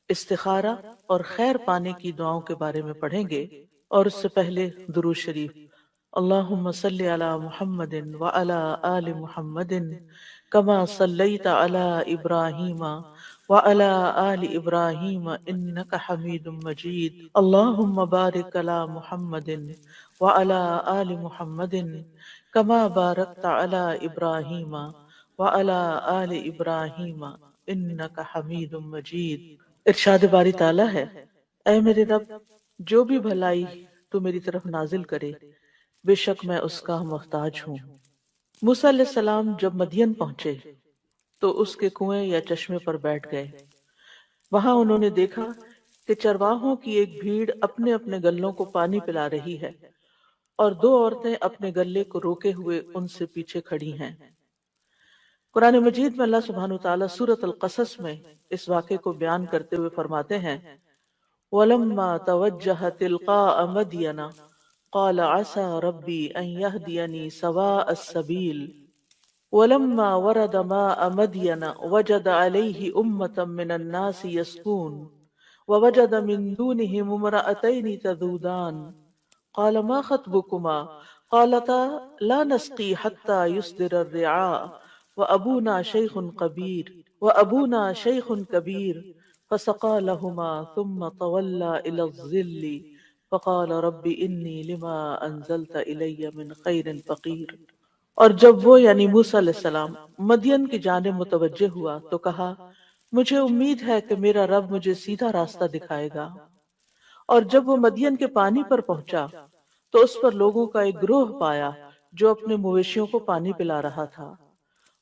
استخارہ اور خیر پانے کی دعاؤں کے بارے میں پڑھیں گے، اور اس سے پہلے درود شریف۔ اللہم صلی علی محمد وعلی آل محمد کما صلیت علی ابراہیم وعلی آل ابراہیم انک حمید مجید۔ اللہم بارک علی محمد وعلی آل محمد کما بارکت علی ابراہیم وعلی آل ابراہیم انک حمید مجید۔ ارشاد باری تعالیٰ ہے، اے میرے رب، جو بھی بھلائی تو میری طرف نازل کرے، بے شک میں اس کا محتاج ہوں۔ موسیٰ علیہ السلام جب مدین پہنچے تو اس کے کنویں یا چشمے پر بیٹھ گئے۔ وہاں انہوں نے دیکھا کہ چرواہوں کی ایک بھیڑ اپنے اپنے گلوں کو پانی پلا رہی ہے، اور دو عورتیں اپنے گلے کو روکے ہوئے ان سے پیچھے کھڑی ہیں۔ قرآن مجید میں اللہ سبحانہ وتعالیٰ سورۃ القصص میں اس واقعے کو بیان کرتے ہوئے فرماتے ہیں، وَلَمَّا تَوَجَّهَ تِلْقَاءَ مَدْيَنَ قَالَ عَسَى رَبِّي أَن يَهْدِيَنِي سَوَاءَ السَّبِيلِ وَلَمَّا وَرَدَ مَاءَ مَدْيَنَ وَجَدَ عَلَيْهِ أُمَّةً مِّنَ النَّاسِ يَسْقُونَ وَوَجَدَ مِن دُونِهِمُ امْرَأَتَيْنِ تَذُودَانِ قَالَ مَا خَطْبُكُمَا قَالَتَا لَا نَسْقِي حَتَّى يُصْدِرَ الرِّعَاءُ وَأَبُونَا شَيْخٌ كَبِيرٌ فَسَقَىٰ لَهُمَا ثُمَّ تَوَلَّىٰ إِلَى الظِّلِّ فَقَالَ رَبِّ إِنِّي لِمَا أَنزَلْتَ إِلَيَّ مِنْ خَيْرٍ فَقِيرٌ۔ اور جب وہ یعنی موسیٰ علیہ السلام مدین کی جانب متوجہ ہوا تو کہا، مجھے امید ہے کہ میرا رب مجھے سیدھا راستہ دکھائے گا۔ اور جب وہ مدین کے پانی پر پہنچا تو اس پر لوگوں کا ایک گروہ پایا جو اپنے مویشیوں کو پانی پلا رہا تھا،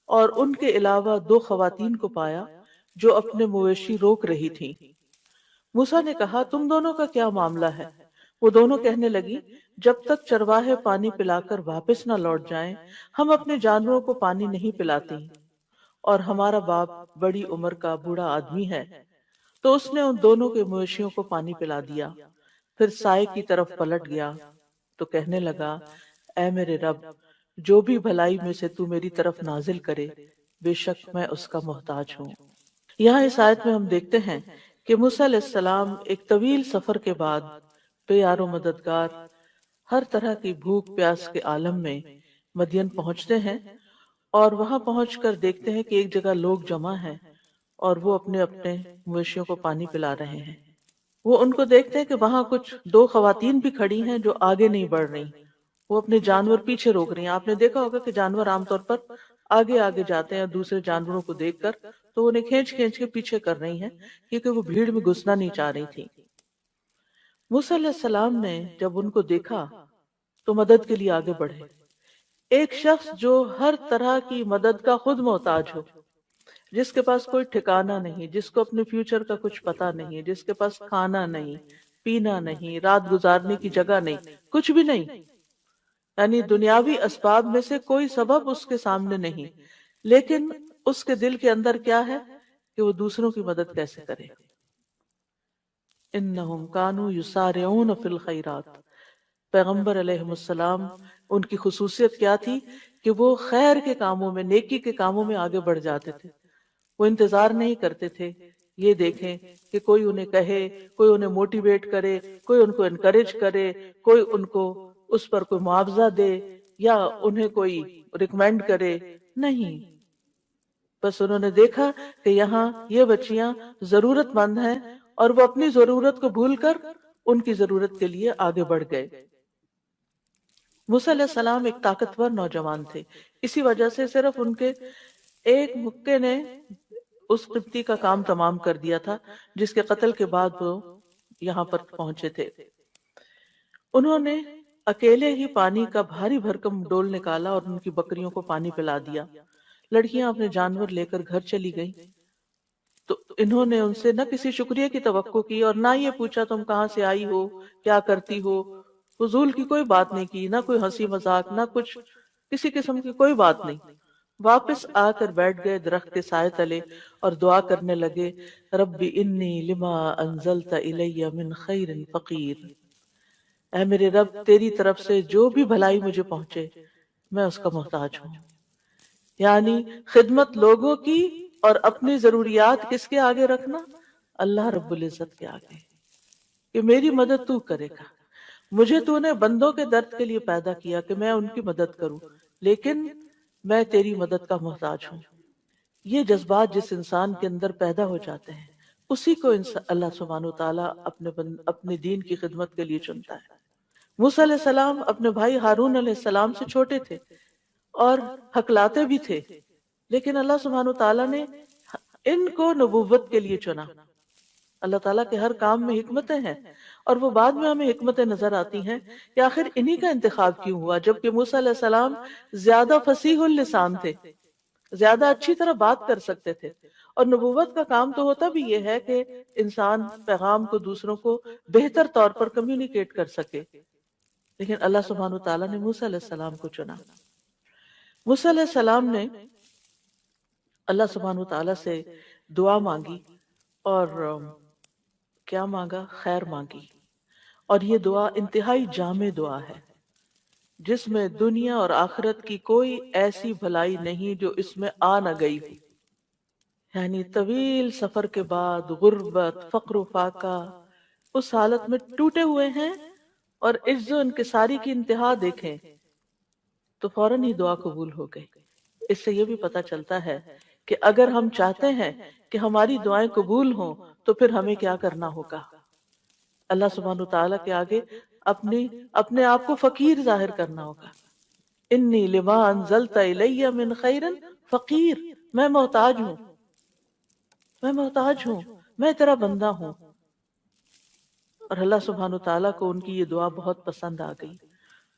اور ان کے علاوہ دو خواتین کو پایا جو اپنے مویشی روک رہی تھیں۔ موسیٰ نے کہا، تم دونوں کا کیا معاملہ ہے؟ وہ دونوں کہنے لگی، جب تک چرواہے پانی پلا کر واپس نہ لوٹ جائیں ہم اپنے جانوروں کو پانی نہیں پلاتی، اور ہمارا باپ بڑی عمر کا بوڑھا آدمی ہے۔ تو اس نے ان دونوں کے مویشیوں کو پانی پلا دیا، پھر سائے کی طرف پلٹ گیا تو کہنے لگا، اے میرے رب، جو بھی بھلائی میں سے تو میری طرف نازل کرے، بے شک میں اس کا محتاج ہوں۔ یہاں اس آیت میں ہم دیکھتے ہیں کہ موسیٰ علیہ السلام ایک طویل سفر کے بعد بے یار و مددگار، ہر طرح کی بھوک پیاس کے عالم میں مدین پہنچتے ہیں، اور وہاں پہنچ کر دیکھتے ہیں کہ ایک جگہ لوگ جمع ہیں اور وہ اپنے اپنے مویشیوں کو پانی پلا رہے ہیں۔ وہ ان کو دیکھتے ہیں کہ وہاں کچھ دو خواتین بھی کھڑی ہیں جو آگے نہیں بڑھ رہی، وہ اپنے جانور پیچھے روک رہی ہیں۔ آپ نے دیکھا ہوگا کہ جانور عام طور پر آگے آگے جاتے ہیں دوسرے جانوروں کو دیکھ کر، تو انہیں کھینچ کھینچ کے پیچھے کر رہی ہیں کیونکہ وہ بھیڑ میں گھسنا نہیں چاہ رہی تھی۔ موسیٰ علیہ السلام نے جب ان کو دیکھا تو مدد کے لیے آگے بڑھے۔ ایک شخص جو ہر طرح کی مدد کا خود محتاج ہو، جس کے پاس کوئی ٹھکانہ نہیں، جس کو اپنے فیوچر کا کچھ پتا نہیں، جس کے پاس کھانا نہیں، پینا نہیں، رات گزارنے کی جگہ نہیں، کچھ بھی نہیں، یعنی دنیاوی اسباب میں سے کوئی سبب اس کے سامنے نہیں، لیکن اس کے دل کے اندر کیا ہے کہ وہ دوسروں کی مدد کیسے کرے۔ انہم کانوا یسارعون فی الخیرات، پیغمبر علیہ السلام ان کی خصوصیت کیا تھی کہ وہ خیر کے کاموں میں، نیکی کے کاموں میں آگے بڑھ جاتے تھے۔ وہ انتظار نہیں کرتے تھے یہ دیکھیں کہ کوئی انہیں کہے، کوئی انہیں موٹیویٹ کرے، کوئی ان کو انکریج کرے، کوئی ان کو اس پر کوئی معاوضہ دے یا انہیں کوئی ریکمینڈ کرے، نہیں۔ بس انہوں نے دیکھا کہ یہاں یہ بچیاں ضرورت مند ہیں، اور وہ اپنی ضرورت کو بھول کر ان کی ضرورت کے لیے آگے بڑھ گئے۔ موسیٰ علیہ السلام ایک طاقتور نوجوان تھے، اسی وجہ سے صرف ان کے ایک مکے نے اس قبطی کا کام تمام کر دیا تھا جس کے قتل کے بعد وہ یہاں پر پہنچے تھے۔ انہوں نے اکیلے ہی پانی کا بھاری بھرکم ڈول نکالا اور ان کی بکریوں کو پانی پلا دیا۔ لڑکیاں اپنے جانور لے کر گھر چلی گئیں تو انہوں نے ان سے نہ کسی شکریہ کی توقع کی اور نہ یہ پوچھا تم کہاں سے آئی ہو، کیا کرتی ہو، فضول کی کوئی بات نہیں کی، نہ کوئی ہنسی مذاق، نہ کچھ کسی قسم کی کوئی بات نہیں۔ واپس آ کر بیٹھ گئے درخت کے سائے تلے اور دعا کرنے لگے، رب انی لما انزلت الی من خیر فقیر، اے میرے رب تیری طرف سے جو بھی بھلائی مجھے پہنچے میں اس کا محتاج ہوں۔ یعنی خدمت لوگوں کی اور اپنی ضروریات کس کے آگے رکھنا؟ اللہ رب العزت کے آگے کہ میری مدد تو کرے گا. مجھے تو نے بندوں کے درد کے لیے پیدا کیا کہ میں ان کی مدد کروں، لیکن میں تیری مدد کا محتاج ہوں. یہ جذبات جس انسان کے اندر پیدا ہو جاتے ہیں، اسی کو اللہ سبحانہ وتعالیٰ اپنے دین کی خدمت کے لیے چنتا ہے. موسیٰ علیہ السلام اپنے بھائی ہارون علیہ السلام سے چھوٹے تھے اور حکلاتے بھی تھے، لیکن اللہ سبحانہ وتعالیٰ نے ان کو نبوت کے لیے چنا. اللہ تعالیٰ کے ہر کام میں حکمتیں ہیں، اور وہ بعد میں ہمیں حکمتیں نظر آتی ہیں کہ آخر انہی کا انتخاب کیوں ہوا، جبکہ موسیٰ علیہ السلام زیادہ فصیح اللسان تھے، زیادہ اچھی طرح بات کر سکتے تھے. اور نبوت کا کام تو ہوتا بھی یہ ہے کہ انسان پیغام کو دوسروں کو بہتر طور پر کمیونیکیٹ کر سکے، لیکن اللہ سبحانہ وتعالیٰ نے موسیٰ علیہ السلام کو چنا. موسیٰ علیہ السلام نے اللہ سبحانہ وتعالیٰ سے دعا مانگی، اور کیا مانگا؟ خیر مانگی. اور یہ دعا انتہائی جامع دعا ہے، جس میں دنیا اور آخرت کی کوئی ایسی بھلائی نہیں جو اس میں آ نہ گئی ہو. یعنی طویل سفر کے بعد غربت، فقر و فاقہ، اس حالت میں ٹوٹے ہوئے ہیں، اور عجز و انکساری کی انتہا دیکھیں تو فوراً ہی دعا قبول ہو گئی. اس سے یہ بھی پتہ چلتا ہے کہ اگر ہم چاہتے ہیں کہ ہماری دعائیں قبول ہوں تو پھر ہمیں کیا کرنا ہوگا؟ اللہ سبحانہ وتعالیٰ کے آگے اپنے آپ کو فقیر ظاہر کرنا ہوگا. انی لما انزلت الی من خیر فقیر، میں محتاج ہوں، میں محتاج ہوں، میں تیرا بندہ ہوں. اور اللہ سبحانہ وتعالیٰ کو ان کی یہ دعا بہت پسند آ گئی،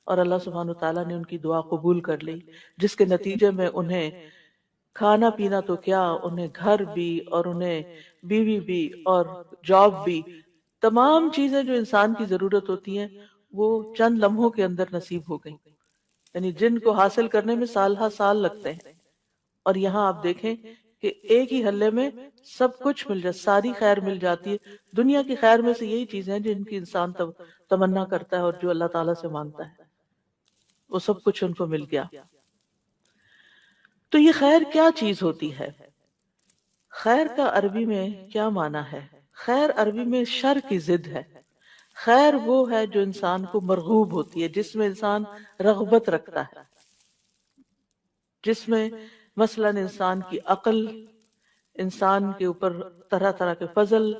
اور اللہ سبحانہ وتعالیٰ نے ان کی دعا قبول کر لی، جس کے نتیجے میں انہیں کھانا پینا تو کیا، انہیں گھر بھی، اور انہیں بیوی بھی، اور جاب بھی، تمام چیزیں جو انسان کی ضرورت ہوتی ہیں وہ چند لمحوں کے اندر نصیب ہو گئی، یعنی جن کو حاصل کرنے میں سال ہا سال لگتے ہیں. اور یہاں آپ دیکھیں کہ ایک ہی حلے میں سب کچھ مل جاتا، ساری خیر مل جاتی ہے. دنیا کی خیر میں سے یہی چیزیں ہیں جن کی انسان تمنا کرتا ہے اور جو اللہ تعالیٰ سے مانگتا ہے، وہ سب کچھ ان کو مل گیا. تو یہ خیر کیا چیز ہوتی ہے؟ خیر کا عربی میں کیا معنی ہے؟ خیر عربی میں شر کی ضد ہے. خیر وہ ہے جو انسان کو مرغوب ہوتی ہے، جس میں انسان رغبت رکھتا ہے، جس میں مثلا انسان کی عقل، انسان کے اوپر طرح طرح کے فضل،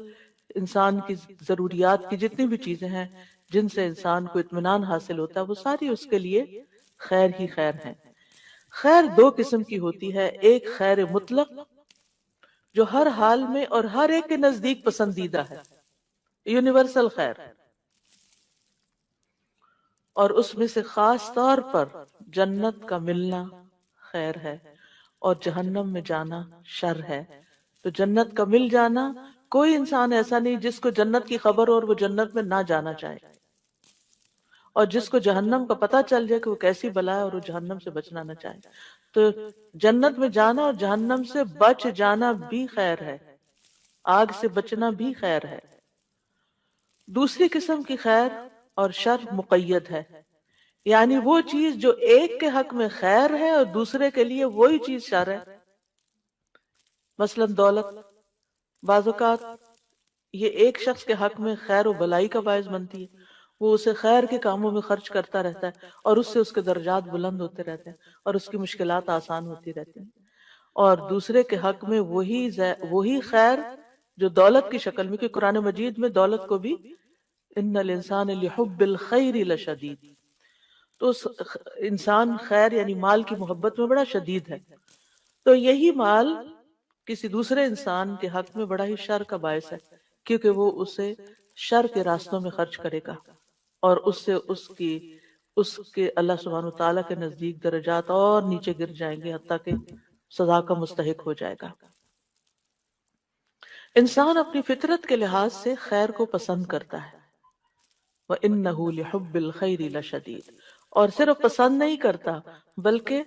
انسان کی ضروریات کی جتنی بھی چیزیں ہیں جن سے انسان کو اطمینان حاصل ہوتا ہے، وہ ساری اس کے لیے خیر ہی خیر ہیں. خیر دو قسم کی ہوتی ہے، ایک خیر مطلق جو ہر حال میں اور ہر ایک کے نزدیک پسندیدہ ہے، یونیورسل خیر، اور اس میں سے خاص طور پر جنت کا ملنا خیر ہے اور جہنم میں جانا شر ہے. تو جنت کا مل جانا، کوئی انسان ایسا نہیں جس کو جنت کی خبر اور وہ جنت میں نہ جانا چاہے، اور جس کو جہنم کا پتہ چل جائے کہ وہ کیسی بلا ہے اور وہ جہنم سے بچنا نہ چاہے. تو جنت میں جانا اور جہنم سے بچ جانا بھی خیر ہے، آگ سے بچنا بھی خیر ہے. دوسری قسم کی خیر اور شر مقید ہے، یعنی وہ چیز جو ایک کے حق میں خیر ہے اور دوسرے کے لیے وہی چیز شر ہے. مثلا دولت، بعض اوقات یہ ایک شخص کے حق میں خیر و بلائی کا باعث بنتی ہے، وہ اسے خیر کے کاموں میں خرچ کرتا رہتا ہے اور اس سے اس کے درجات بلند ہوتے رہتے ہیں اور اس کی مشکلات آسان ہوتی رہتی ہیں. اور دوسرے کے حق میں وہی خیر جو دولت کی شکل میں، کہ قرآن مجید میں دولت کو بھی ان الانسان لحب الخیر لشدید، تو انسان خیر یعنی مال کی محبت میں بڑا شدید ہے. تو یہی مال کسی دوسرے انسان کے حق میں بڑا ہی شر کا باعث ہے، کیونکہ وہ اسے شر کے راستوں میں خرچ کرے گا اور اس سے اس کے اللہ سبحانہ وتعالیٰ کے نزدیک درجات اور نیچے گر جائیں گے، حتیٰ کہ سزا کا مستحق ہو جائے گا. انسان اپنی فطرت کے لحاظ سے خیر کو پسند کرتا ہے، وَإِنَّهُ لِحُبِّ الْخَيْرِ لَشَدِيدٌ، اور صرف پسند نہیں کرتا بلکہ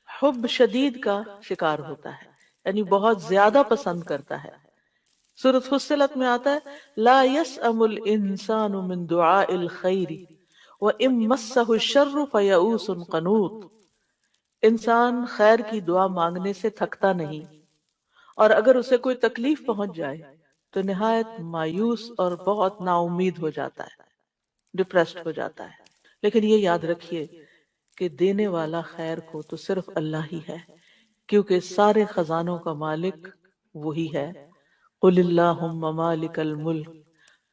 حب شدید کا شکار ہوتا ہے، یعنی بہت زیادہ پسند کرتا ہے. سورۃ فصلت میں آتا ہے لا يسأم الانسان من دعاء الخیر وإن مسه الشر فیئوس قنوط، انسان خیر کی دعا مانگنے سے تھکتا نہیں، اور اگر اسے کوئی تکلیف پہنچ جائے تو نہایت مایوس اور بہت نا امید ہو جاتا ہے، ڈپریسڈ ہو جاتا ہے۔ لیکن یہ یاد رکھیے کہ دینے والا خیر کو تو صرف اللہ ہی ہے، کیونکہ سارے خزانوں کا مالک وہی ہے۔ قل اللہم مالک الملک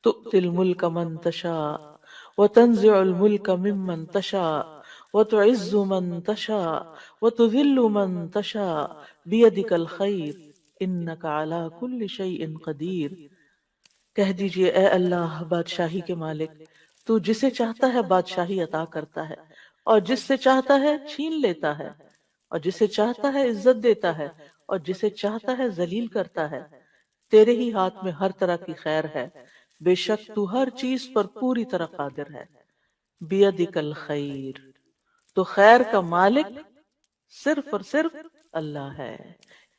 تؤتی الملک من تشاء وتنزع الملک ممن تشاء وتعز من تشاء وتذل من تشاء بیدک الخیر انک علی کل شیء قدیر۔ کہہ دیجئے اے اللہ بادشاہی کے مالک، تو جسے چاہتا ہے بادشاہی عطا کرتا ہے اور جس سے چاہتا ہے چھین لیتا ہے، اور جسے چاہتا ہے عزت دیتا ہے اور جسے چاہتا ہے ذلیل کرتا ہے۔ تیرے ہی ہاتھ میں ہر طرح کی خیر ہے، بے شک تو ہر چیز پر پوری طرح قادر ہے۔ بیدک الخیر، تو خیر کا مالک صرف اور صرف اللہ ہے،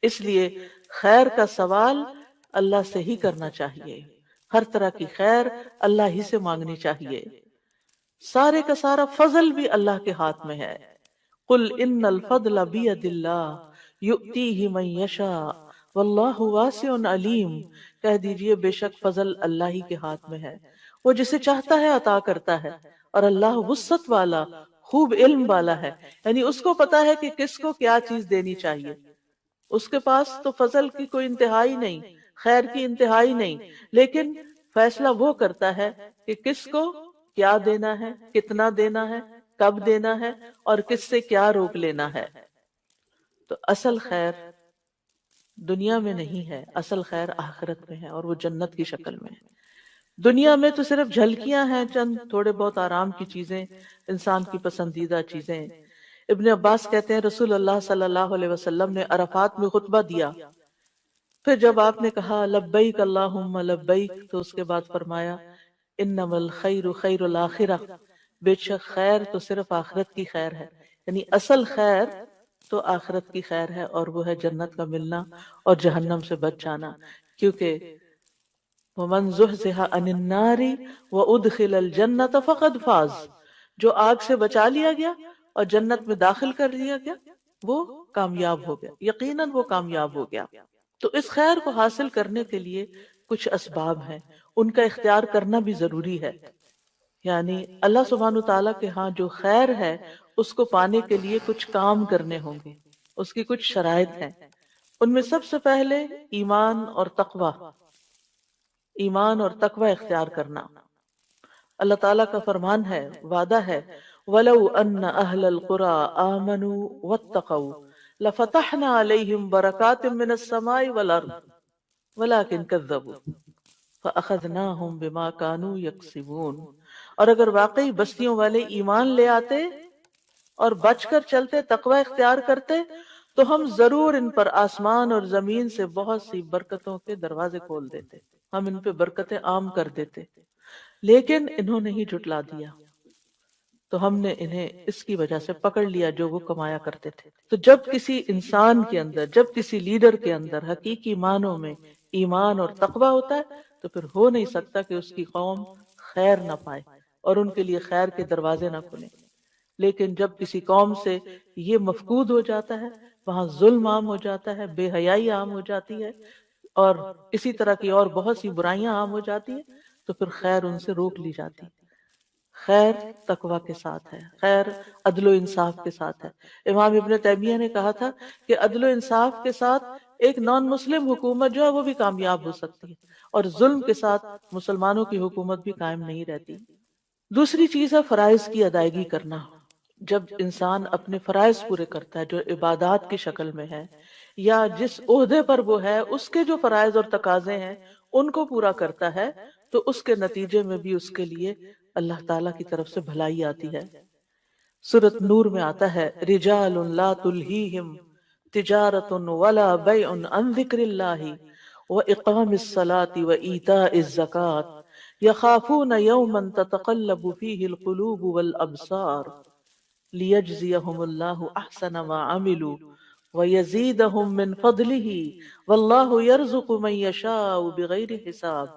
اس لیے خیر کا سوال اللہ سے ہی کرنا چاہیے، ہر طرح کی خیر اللہ ہی سے مانگنی چاہیے۔ سارے کا سارا فضل بھی اللہ کے ہاتھ میں ہے۔ قل ان الفضل بید اللہ یؤتیہ من یشاء واللہ واسع علیم۔ کہہ دیجئے بے شک فضل اللہ ہی کے ہاتھ میں ہے، وہ جسے چاہتا ہے عطا کرتا ہے، اور اللہ وسعت والا خوب علم والا ہے، یعنی اس کو پتا ہے کہ کس کو کیا چیز دینی چاہیے۔ اس کے پاس تو فضل کی کوئی انتہائی نہیں، خیر کی انتہائی نہیں، لیکن فیصلہ وہ کرتا ہے کہ کس کو کیا دینا ہے، کتنا دینا ہے، کب دینا ہے، اور کس سے کیا روک لینا ہے۔ تو اصل خیر دنیا میں نہیں ہے، اصل خیر آخرت میں ہے، اور وہ جنت کی شکل میں ہے۔ دنیا میں تو صرف جھلکیاں ہیں، چند تھوڑے بہت آرام کی چیزیں، انسان کی پسندیدہ چیزیں۔ ابن عباس کہتے ہیں رسول اللہ صلی اللہ علیہ وسلم نے عرفات میں خطبہ دیا، پھر جب آپ نے کہا لبیک اللہم لبیک، تو اس کے بعد فرمایا انما الخیر خیر الاخرہ، بے شک خیر تو صرف آخرت کی خیر ہے، یعنی اصل خیر تو آخرت کی خیر ہے، اور وہ ہے جنت کا ملنا اور جہنم سے بچ جانا، کیونکہ وَمَنْ زُحْزِحَ عَنِ النَّارِ وَأُدْخِلَ الْجَنَّةَ فَقَدْ فَازَ، جو آگ سے بچا لیا گیا اور جنت میں داخل کر دیا گیا وہ کامیاب ہو گیا، یقیناً وہ کامیاب ہو گیا۔ تو اس خیر کو حاصل کرنے کے لیے کچھ اسباب ہیں، ان کا اختیار کرنا بھی ضروری ہے۔ یعنی اللہ سبحانہ تعالیٰ کے ہاں جو خیر ہے اس کو پانے کے لیے کچھ کام کرنے ہوں گے، اس کی کچھ شرائط ہیں۔ ان میں سب سے پہلے ایمان اور تقوی، ایمان اور تقوی اختیار کرنا۔ اللہ تعالیٰ کا فرمان ہے، وعدہ ہے وَلَوْ أَنَّ أَهْلَ الْقُرَىٰ آمَنُوا وَاتَّقَوْا لَفَتَحْنَا عَلَيْهِمْ بَرَكَاتٍ مِّنَ السَّمَاءِ وَالْأَرْضِ وَلَٰكِنْ كَذَّبُوا فَأَخَذْنَاهُمْ بِمَا كَانُوا يَكْسِبُونَ۔ اور اگر واقعی بستیوں والے ایمان لے آتے اور بچ کر چلتے، تقوی اختیار کرتے، تو ہم ضرور ان پر آسمان اور زمین سے بہت سی برکتوں کے دروازے کھول دیتے، ہم ان پہ برکتیں عام کر دیتے، لیکن انہوں نے ہی جھٹلا دیا، تو ہم نے انہیں اس کی وجہ سے پکڑ لیا جو وہ کمایا کرتے تھے۔ تو جب کسی انسان کے اندر، جب کسی لیڈر کے اندر حقیقی معنوں میں ایمان اور تقوی ہوتا ہے تو پھر ہو نہیں سکتا کہ اس کی قوم خیر نہ پائے اور ان کے لیے خیر کے دروازے نہ کھلیں۔ لیکن جب کسی قوم سے یہ مفقود ہو جاتا ہے، وہاں ظلم عام ہو جاتا ہے، بے حیائی عام ہو جاتی ہے، اور اسی طرح کی اور بہت سی برائیاں عام ہو جاتی ہیں، تو پھر خیر ان سے روک لی جاتی۔ خیر تقوی کے ساتھ ہے، خیر عدل و انصاف کے ساتھ ہے۔ امام ابن تیمیہ نے کہا تھا کہ عدل و انصاف کے ساتھ ایک نان مسلم حکومت جو ہے وہ بھی کامیاب ہو سکتی ہے، اور ظلم کے ساتھ مسلمانوں کی حکومت بھی قائم نہیں رہتی۔ دوسری چیز ہے فرائض کی ادائیگی کرنا۔ جب انسان اپنے فرائض پورے کرتا ہے جو عبادات کی شکل میں ہے، یا جس عہدے پر وہ ہے اس کے جو فرائض اور تقاضے ہیں ان کو پورا کرتا ہے، تو اس کے نتیجے میں بھی اس کے لیے اللہ تعالیٰ کی طرف سے بھلائی آتی ہے۔ سورۃ نور میں آتا ہے رجال لا تلہیہم تجارت ولا بیع عن ذکر اللہ واقام الصلاة وایتاء الزکاة یخافون یوما تتقلب فیہ القلوب والابصار لیجزیہم اللہ احسن ما عملوا وَيَزِيدَهُم مِّن فَضْلِهِ وَاللَّهُ يَرْزُقُ مَن يَشَاءُ بِغَيْرِ حساب۔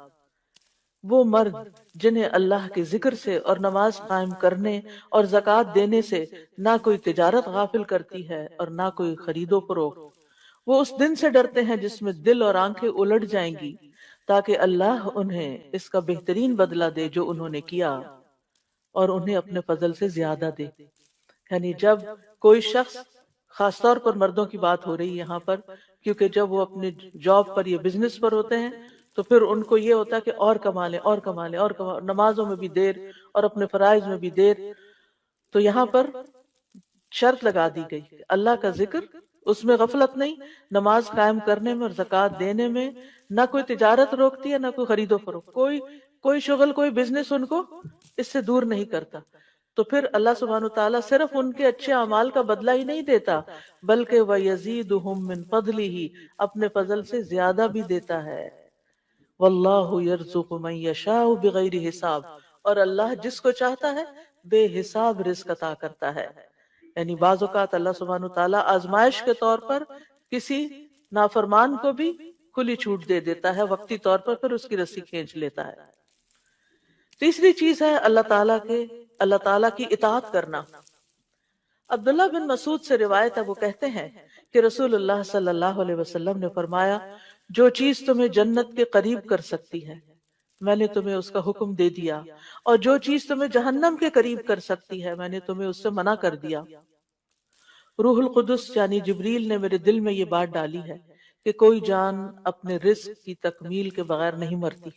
وہ مرد جنہیں اللہ کے ذکر سے اور نماز قائم کرنے اور زکوٰۃ دینے سے نہ کوئی تجارت غافل کرتی ہے اور نہ کوئی خرید و فروخت، وہ اس دن سے ڈرتے ہیں جس میں دل اور آنکھیں الٹ جائیں گی تاکہ اللہ انہیں اس کا بہترین بدلہ دے جو انہوں نے کیا، اور انہیں اپنے فضل سے زیادہ دے۔ یعنی جب کوئی شخص، خاص طور پر مردوں کی بات ہو رہی ہے یہاں پر، کیونکہ جب وہ اپنے جاب پر یا بزنس پر ہوتے ہیں تو پھر ان کو یہ ہوتا ہے کہ اور کما لیں اور کما لیں اور کما، نمازوں میں بھی دیر اور اپنے فرائض میں بھی دیر۔ تو یہاں پر شرط لگا دی گئی کہ اللہ کا ذکر، اس میں غفلت نہیں، نماز قائم کرنے میں اور زکوٰۃ دینے میں، نہ کوئی تجارت روکتی ہے نہ کوئی خرید و فروخت، کوئی شغل، کوئی بزنس ان کو اس سے دور نہیں کرتا۔ تو پھر اللہ سبحانہ وتعالیٰ صرف ان کے اچھے اعمال کا بدلہ ہی نہیں دیتا، بلکہ وَيَزِيدُهُم مِّن فَضْلِهِ، اپنے فضل سے زیادہ بھی دیتا ہے۔ وَاللَّهُ يَرْزُقُ مَن يَشَاءُ بِغَيْرِ حساب، اور اللہ جس کو چاہتا ہے بے حساب رزق عطا کرتا ہے۔ یعنی بعض اوقات اللہ سبحانہ وتعالیٰ آزمائش کے طور پر کسی نافرمان کو بھی کھلی چھوٹ دے دیتا ہے وقتی طور پر، پھر اس کی رسی کھینچ لیتا ہے۔ تیسری چیز ہے اللہ تعالیٰ کی اطاعت کرنا۔ عبداللہ بن مسعود سے روایت ہے، وہ کہتے ہیں کہ رسول اللہ صلی اللہ علیہ وسلم نے فرمایا، جو چیز تمہیں جنت کے قریب کر سکتی ہے میں نے تمہیں اس کا حکم دے دیا، اور جو چیز تمہیں جہنم کے قریب کر سکتی ہے میں نے تمہیں اس سے منع کر دیا۔ روح القدس یعنی جبریل نے میرے دل میں یہ بات ڈالی ہے کہ کوئی جان اپنے رزق کی تکمیل کے بغیر نہیں مرتی،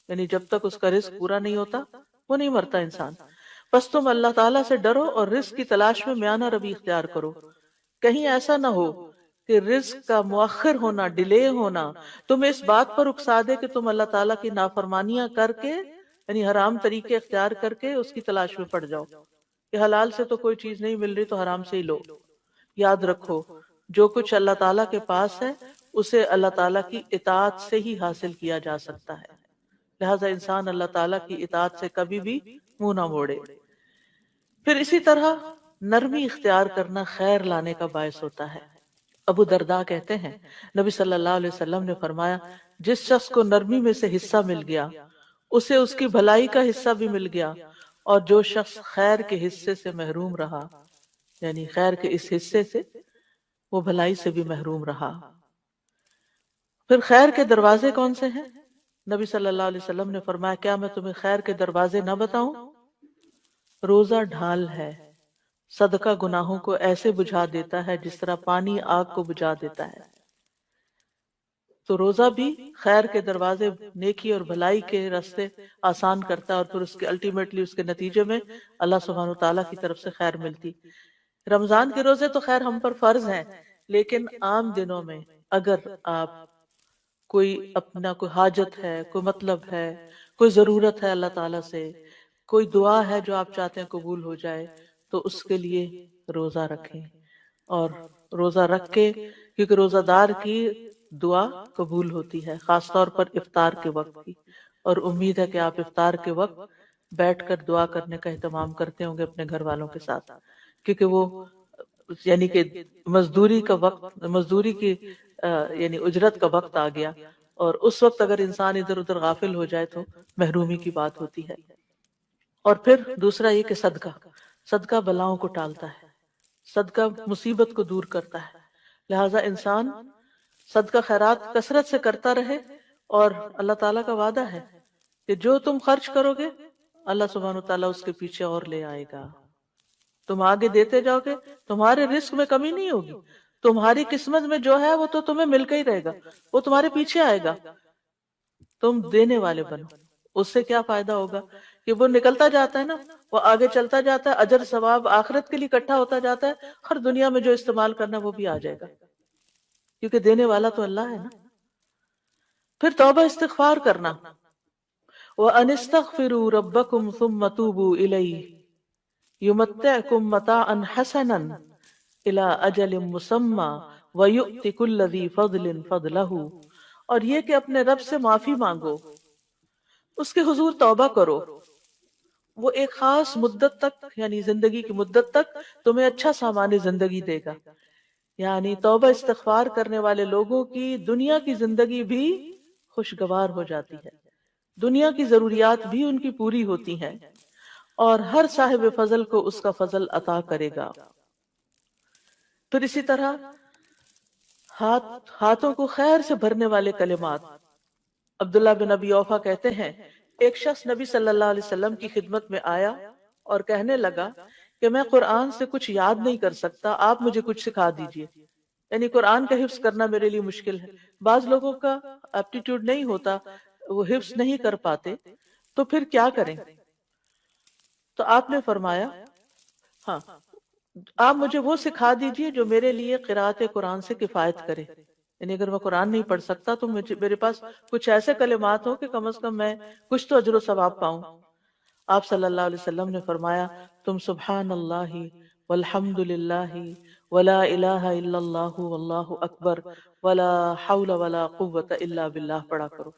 یعنی جب تک اس کا رزق پورا نہیں ہوتا وہ نہیں مرتا انسان۔ بس تم اللہ تعالیٰ سے ڈرو اور رزق کی تلاش میں میانہ روی اختیار کرو۔ کہیں ایسا نہ ہو کہ رزق کا مؤخر ہونا، ڈیلے ہونا تمہیں اس بات پر اکسا دے کہ تم اللہ تعالیٰ کی نافرمانیاں کر کے، یعنی حرام طریقے اختیار کر کے اس کی تلاش میں پڑ جاؤ کہ حلال سے تو کوئی چیز نہیں مل رہی تو حرام سے ہی لو۔ یاد رکھو، جو کچھ اللہ تعالیٰ کے پاس ہے اسے اللہ تعالیٰ کی اطاعت سے ہی حاصل کیا جا سکتا ہے، لہذا انسان اللہ تعالیٰ کی اطاعت سے کبھی بھی منہ نہ موڑے۔ پھر اسی طرح نرمی اختیار کرنا خیر لانے کا باعث ہوتا ہے۔ ابو درداء کہتے ہیں نبی صلی اللہ علیہ وسلم نے فرمایا، جس شخص کو نرمی میں سے حصہ مل گیا اسے اس کی بھلائی کا حصہ بھی مل گیا، اور جو شخص خیر کے حصے سے محروم رہا، یعنی خیر کے اس حصے سے، وہ بھلائی سے بھی محروم رہا۔ پھر خیر کے دروازے کون سے ہیں؟ نبی صلی اللہ علیہ وسلم نے فرمایا، کیا میں تمہیں خیر کے دروازے نہ بتاؤں؟ روزہ ڈھال ہے، صدقہ گناہوں کو ایسے بجھا دیتا ہے جس طرح پانی آگ کو بجھا دیتا ہے۔ تو روزہ بھی خیر کے دروازے، نیکی اور بھلائی کے راستے آسان کرتا ہے، اور پھر اس کے الٹیمیٹلی اس کے نتیجے میں اللہ سبحانہ وتعالیٰ کی طرف سے خیر ملتی۔ رمضان کے روزے تو خیر ہم پر فرض ہیں، لیکن عام دنوں میں اگر آپ کوئی اپنا کوئی حاجت ہے، کوئی مطلب ہے، کوئی ضرورت ہے اللہ تعالیٰ سے، کوئی دعا ہے جو آپ چاہتے ہیں قبول ہو جائے، تو اس کے لیے روزہ رکھیں، اور روزہ رکھ کے، کیونکہ روزہ دار کی دعا قبول ہوتی ہے، خاص طور پر افطار کے وقت کی، اور امید ہے کہ آپ افطار کے وقت بیٹھ کر دعا کرنے کا اہتمام کرتے ہوں گے اپنے گھر والوں کے ساتھ، کیونکہ وہ یعنی کہ مزدوری کا وقت، مزدوری کی یعنی اجرت کا وقت آ گیا، اور اس وقت اگر انسان ادھر ادھر غافل ہو جائے تو محرومی کی بات ہوتی ہے۔ اور پھر دوسرا یہ کہ صدقہ بلاؤں کو ٹالتا ہے، صدقہ مصیبت کو دور کرتا ہے، لہٰذا انسان صدقہ خیرات کثرت سے کرتا رہے، اور اللہ تعالیٰ کا وعدہ ہے کہ جو تم خرچ کرو گے اللہ سبحانہ وتعالیٰ اس کے پیچھے اور لے آئے گا۔ تم آگے دیتے جاؤ گے، تمہارے رزق میں کمی نہیں ہوگی، تمہاری قسمت میں جو ہے وہ تو تمہیں مل کے ہی رہے گا، وہ تمہارے پیچھے آئے گا۔ تم دینے والے بنو، اس سے کیا فائدہ ہوگا کہ وہ نکلتا جاتا ہے نا، وہ آگے چلتا جاتا ہے، اجر ثواب آخرت کے لیے اکٹھا ہوتا جاتا ہے، اور دنیا میں جو استعمال کرنا وہ بھی آ جائے گا، کیونکہ دینے والا تو اللہ ہے نا۔ پھر توبہ استغفار کرنا، وَأَنِ اسْتَغْفِرُوا رَبَّكُمْ ثُمَّ تُوبُوا إِلَيْهِ يُمَتِّعْكُمْ مَتَاعًا حَسَنًا إِلَىٰ أَجَلٍ مُّسَمًّى وَيُؤْتِ كُلَّ ذِي فَضْلٍ فَضْلَهُ، اور یہ کہ اپنے رب سے معافی مانگو، اس کے حضور توبہ کرو، وہ ایک خاص مدت تک، یعنی زندگی کی مدت تک تمہیں اچھا سامان زندگی دے گا۔ یعنی توبہ استغفار کرنے والے لوگوں کی دنیا کی زندگی بھی خوشگوار ہو جاتی ہے، دنیا کی ضروریات بھی ان کی پوری ہوتی ہیں، اور ہر صاحب فضل کو اس کا فضل عطا کرے گا۔ پھر اسی طرح ہاتھوں کو خیر سے بھرنے والے کلمات، عبداللہ بن ابی اوفا کہتے ہیں ایک شخص نبی صلی اللہ علیہ وسلم کی خدمت میں آیا اور کہنے لگا کہ میں قرآن سے کچھ یاد نہیں کر سکتا، آپ مجھے کچھ سکھا دیجئے۔ یعنی قرآن کا حفظ کرنا میرے لیے مشکل ہے، بعض لوگوں کا ایپٹیٹیوڈ نہیں ہوتا، وہ حفظ نہیں کر پاتے، تو پھر کیا کریں؟ تو آپ نے فرمایا ہاں، آپ مجھے وہ سکھا دیجئے جو میرے لیے قرأت قرآن سے کفایت کرے، یعنی اگر میں قرآن نہیں پڑھ سکتا تو میرے پاس کچھ ایسے کلمات ہو کہ کم از کم میں کچھ تو اجر و ثواب پاؤں۔ آپ صلی اللہ علیہ وسلم نے فرمایا تم سبحان اللہ والحمد للہ ولا الہ الا اللہ واللہ اکبر ولا حول ولا قوت الا باللہ پڑھا کرو۔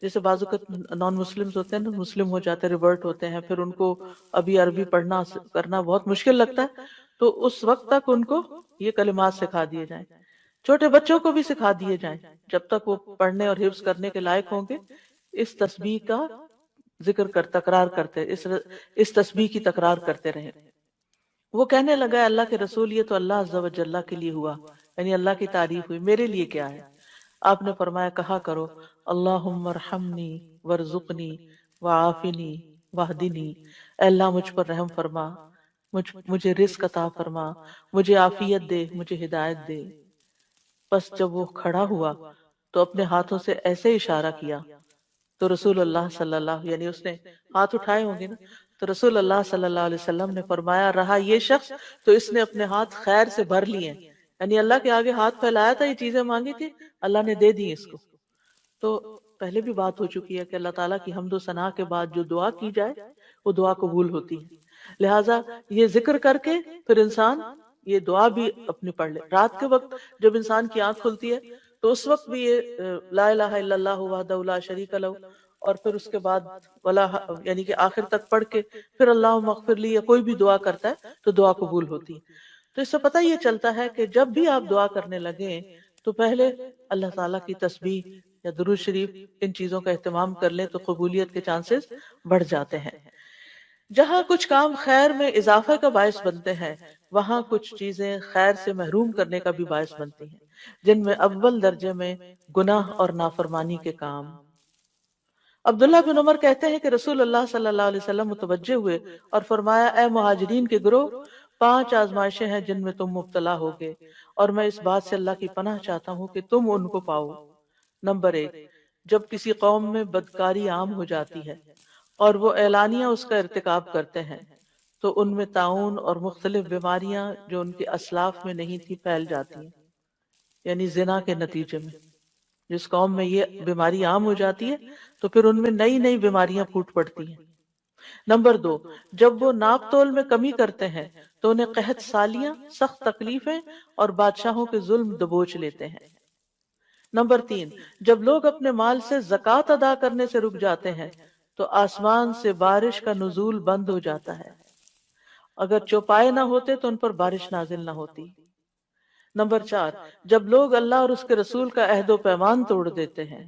جیسے بعض اوقات نان مسلمز ہوتے ہیں نا، مسلم ہو جاتے ہیں، ریورٹ ہوتے ہیں، پھر ان کو ابھی عربی پڑھنا کرنا بہت مشکل لگتا ہے، تو اس وقت تک ان کو یہ کلمات سکھا دیے جائیں، چھوٹے بچوں کو بھی سکھا دیے جائیں، جب تک وہ پڑھنے اور حفظ کرنے کے لائق ہوں گے اس تسبیح کا ذکر تکرار کرتے، اس تسبیح کی تکرار کرتے رہیں۔ وہ کہنے لگا اللہ کے رسول یہ تو اللہ عز و جل کے لیے ہوا، یعنی اللہ کی تعریف ہوئی، میرے لیے کیا ہے؟ آپ نے فرمایا کہا کرو اللہم ارحمنی ورزقنی وعافنی واہدنی، اے اللہ مجھ پر رحم فرما، مجھے رزق عطا فرما، مجھے عافیت دے، مجھے ہدایت دے۔ پس جب وہ کھڑا ہوا تو اپنے ہاتھوں سے ایسے اشارہ کیا تو رسول اللہ صلی اللہ، یعنی اس نے ہاتھ اٹھائے ہوں گے نا، تو رسول اللہ صلی اللہ علیہ وسلم نے فرمایا رہا یہ شخص تو اس نے اپنے ہاتھ خیر سے بھر لیے ہیں، یعنی اللہ کے آگے ہاتھ پھیلایا تھا، یہ چیزیں مانگی تھی، اللہ نے دے دی اس کو۔ تو پہلے بھی بات ہو چکی ہے کہ اللہ تعالیٰ کی حمد و ثنا کے بعد جو دعا کی جائے وہ دعا قبول ہوتی ہے، لہٰذا یہ ذکر کر کے پھر انسان یہ دعا بھی اپنی پڑھ لے۔ رات کے وقت جب انسان کی آنکھ کھلتی ہے تو اس وقت بھی یہ لا الہ الا اللہ وحدہ لا شریک لہ، اور پھر اس کے بعد ولا، یعنی کہ آخر تک پڑھ کے پھر اللہم اغفر لی یا کوئی بھی دعا کرتا ہے تو دعا قبول ہوتی ہے۔ تو اس سے پتہ یہ چلتا ہے کہ جب بھی آپ دعا کرنے لگیں تو پہلے اللہ تعالیٰ کی تسبیح یا درود شریف ان چیزوں کا اہتمام کر لیں تو قبولیت کے چانسز بڑھ جاتے ہیں۔ جہاں کچھ کام خیر میں اضافے کا باعث بنتے ہیں وہاں کچھ چیزیں خیر سے محروم کرنے کا بھی باعث بنتی ہیں، جن میں اول درجے میں گناہ اور نافرمانی کے کام۔ عبداللہ بن عمر کہتے ہیں کہ رسول اللہ صلی اللہ علیہ وسلم متوجہ ہوئے اور فرمایا اے مہاجرین کے گروہ، 5 آزمائشیں ہیں جن میں تم مبتلا ہوگے اور میں اس بات سے اللہ کی پناہ چاہتا ہوں کہ تم ان کو پاؤ۔ نمبر 1، جب کسی قوم میں بدکاری عام ہو جاتی ہے اور وہ اعلانیہ اس کا ارتکاب کرتے ہیں تو ان میں طاعون اور مختلف بیماریاں جو ان کے اسلاف میں نہیں تھی پھیل جاتی ہیں، یعنی زنا کے نتیجے میں جس قوم میں یہ بیماری عام ہو جاتی ہے تو پھر ان میں نئی نئی بیماریاں پھوٹ پڑتی ہیں۔ نمبر 2، جب وہ ناپ تول میں کمی کرتے ہیں تو انہیں قحط سالیاں، سخت تکلیفیں اور بادشاہوں کے ظلم دبوچ لیتے ہیں۔ نمبر 3، جب لوگ اپنے مال سے زکوٰۃ ادا کرنے سے رک جاتے ہیں تو آسمان سے بارش کا نزول بند ہو جاتا ہے، اگر چوپائے نہ ہوتے تو ان پر بارش نازل نہ ہوتی۔ نمبر 4، جب لوگ اللہ اور اس کے رسول کا عہد و پیمان توڑ دیتے ہیں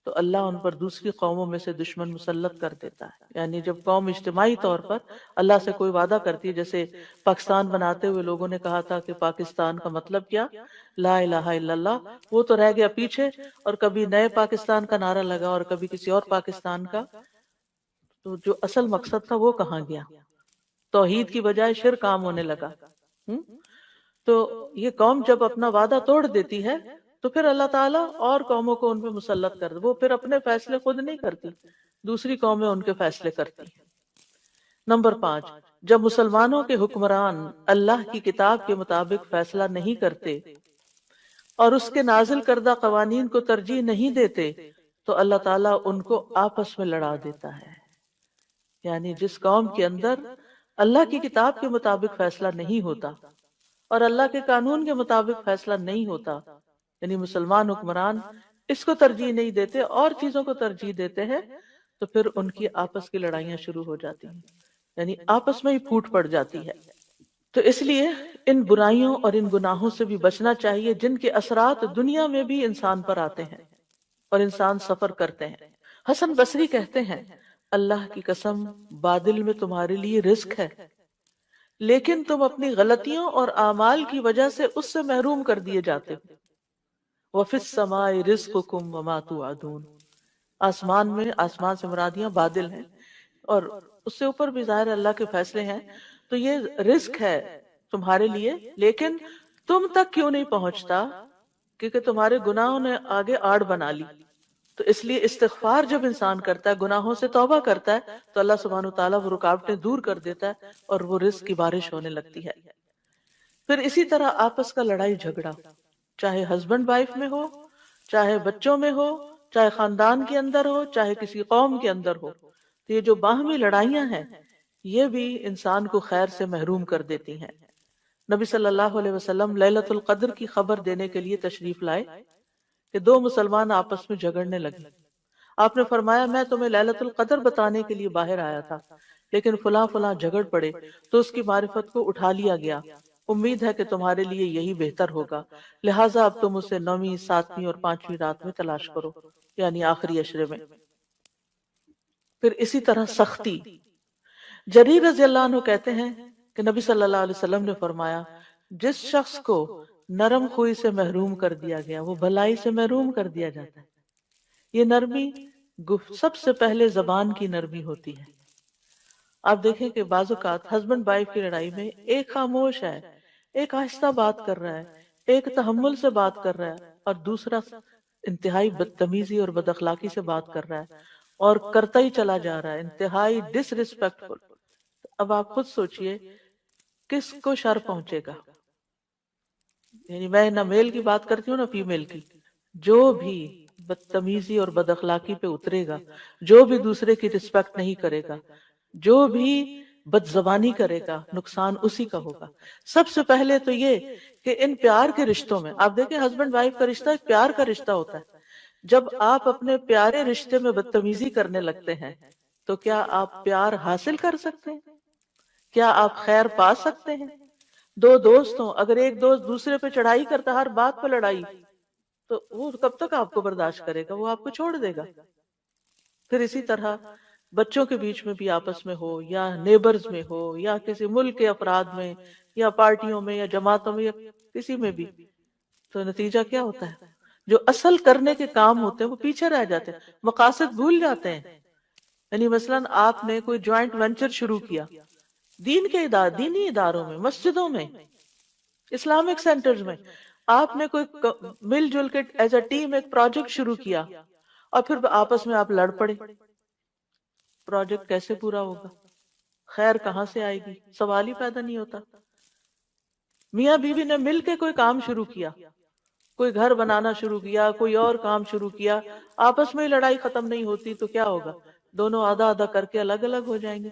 تو اللہ ان پر دوسری قوموں میں سے دشمن مسلط کر دیتا ہے، یعنی جب قوم اجتماعی طور پر اللہ سے کوئی وعدہ کرتی ہے، جیسے پاکستان بناتے ہوئے لوگوں نے کہا تھا کہ پاکستان کا مطلب کیا، لا الہ الا اللہ، وہ تو رہ گیا پیچھے، اور کبھی نئے پاکستان کا نعرہ لگا اور کبھی کسی اور پاکستان کا، تو جو اصل مقصد تھا وہ کہاں گیا؟ توحید کی بجائے شرک عام ہونے لگا۔ تو یہ قوم جب اپنا وعدہ توڑ دیتی ہے تو پھر اللہ تعالیٰ اور قوموں کو ان پہ مسلط کر دے، وہ پھر اپنے فیصلے خود نہیں کرتی، دوسری قومیں ان کے فیصلے کرتی ہیں۔ نمبر 5، جب مسلمانوں کے حکمران اللہ کی کتاب کے مطابق فیصلہ نہیں کرتے اور اس کے نازل کردہ قوانین کو ترجیح نہیں دیتے تو اللہ تعالیٰ ان کو آپس میں لڑا دیتا ہے، یعنی جس قوم کے اندر اللہ کی کتاب کے مطابق فیصلہ نہیں ہوتا اور اللہ کے قانون کے مطابق فیصلہ نہیں ہوتا، یعنی مسلمان حکمران اس کو ترجیح نہیں دیتے اور چیزوں کو ترجیح دیتے ہیں، تو پھر ان کی آپس کی لڑائیاں شروع ہو جاتی ہیں، یعنی آپس میں ہی پھوٹ پڑ جاتی ہے۔ تو اس لیے ان برائیوں اور ان گناہوں سے بھی بچنا چاہیے جن کے اثرات دنیا میں بھی انسان پر آتے ہیں اور انسان سفر کرتے ہیں۔ حسن بصری کہتے ہیں اللہ کی قسم بادل میں تمہارے لیے رزق ہے، لیکن تم اپنی غلطیوں اور اعمال کی وجہ سے اس سے محروم کر دیے جاتے ہو۔ وَفِي السَّمَاءِ رِزْقُكُمْ وَمَا تُوعَدُونَ، آسمان میں، آسمان سے مرادیاں بادل ہیں، اور اس سے اوپر بھی ظاہر اللہ کے فیصلے ہیں، تو یہ رزق ہے تمہارے لیے، لیکن تم تک کیوں نہیں پہنچتا؟ کیونکہ تمہارے گناہوں نے آگے آڑ بنا لی۔ تو اس لیے استغفار جب انسان کرتا ہے، گناہوں سے توبہ کرتا ہے، تو اللہ سبحانہ وتعالیٰ وہ رکاوٹیں دور کر دیتا ہے اور وہ رزق کی بارش ہونے لگتی ہے۔ پھر اسی طرح آپس کا لڑائی جھگڑا، چاہے ہسبینڈ وائف میں ہو، چاہے بچوں میں ہو، چاہے خاندان کے اندر ہو، چاہے کسی قوم کے اندر ہو، تو یہ جو باہمی لڑائیاں ہیں یہ بھی انسان کو خیر سے محروم کر دیتی ہیں۔ نبی صلی اللہ علیہ وسلم لیلۃ القدر کی خبر دینے کے لیے تشریف لائے کہ دو مسلمان آپس میں جھگڑنے لگے۔ آپ نے فرمایا میں تمہیں لیلۃ القدر بتانے کے لیے باہر آیا تھا، لیکن فلاں فلاں جھگڑ پڑے تو اس کی معرفت کو اٹھا لیا گیا، امید ہے کہ تمہارے لیے یہی بہتر ہوگا، لہٰذا اب تم اسے 9ویں، 7ویں اور 5ویں رات میں تلاش کرو، یعنی آخری عشرے میں۔ پھر اسی طرح سختی، جریر رضی اللہ عنہ کہتے ہیں کہ نبی صلی اللہ علیہ وسلم نے فرمایا جس شخص کو نرم خوئی سے محروم کر دیا گیا وہ بھلائی سے محروم کر دیا جاتا ہے۔ یہ نرمی سب سے پہلے زبان کی نرمی ہوتی ہے۔ آپ دیکھیں کہ بعض اوقات ہسبینڈ وائف کی لڑائی میں ایک خاموش ہے، ایک آہستہ بات کر رہا ہے، ایک تحمل سے بات کر رہا ہے، اور دوسرا انتہائی بدتمیزی اور بد اخلاقی سے بات کر رہا ہے اور کرتا ہی چلا جا رہا ہے، انتہائی ڈس ریسپیکٹفل۔ اب آپ خود سوچئے کس کو شر پہنچے گا؟ یعنی میں نہ میل کی بات کرتی ہوں نہ فیمیل کی، جو بھی بدتمیزی اور بد اخلاقی پہ اترے گا، جو بھی دوسرے کی رسپیکٹ نہیں کرے گا، جو بھی بد زبانی کرے گا، نقصان اسی کا ہوگا۔ سب سے پہلے تو یہ کہ ان پیار کے رشتوں میں آپ دیکھیں ہسبینڈ وائف کا رشتہ ایک پیار کا رشتہ ہوتا ہے، جب آپ اپنے پیارے رشتے میں بدتمیزی کرنے لگتے ہیں تو کیا آپ پیار حاصل کر سکتے ہیں؟ کیا آپ خیر پا سکتے ہیں؟ دو دوست ہوں، اگر ایک دوست دوسرے پہ چڑھائی کرتا، ہر بات پہ لڑائی، تو وہ کب تک آپ کو برداشت کرے گا؟ وہ آپ کو چھوڑ دے گا۔ پھر اسی طرح بچوں کے بیچ میں بھی آپس میں ہو، یا نیبرز میں ہو، یا کسی ملک کے افراد میں، یا پارٹیوں میں، یا جماعتوں میں، یا کسی میں بھی، تو نتیجہ کیا ہوتا ہے؟ جو اصل کرنے کے کام ہوتے ہیں وہ پیچھے رہ جاتے ہیں، مقاصد بھول جاتے ہیں۔ یعنی مثلاً آپ نے کوئی جوائنٹ وینچر شروع کیا دین کے دینی اداروں میں، مسجدوں میں، اسلامک سینٹرز میں، آپ نے کوئی مل جل کے ایز اے ٹیم ایک پروجیکٹ شروع کیا اور پھر آپس میں آپ لڑ پڑے، پروجیکٹ کیسے پورا ہوگا؟ خیر کہاں سے آئے گی؟ سوال ہی پیدا نہیں ہوتا۔ میاں بیوی نے مل کے کوئی کام شروع کیا، کوئی گھر بنانا شروع کیا، کوئی اور کام شروع کیا، آپس میں ہی لڑائی ختم نہیں ہوتی تو کیا ہوگا؟ دونوں آدھا آدھا کر کے الگ الگ ہو جائیں گے۔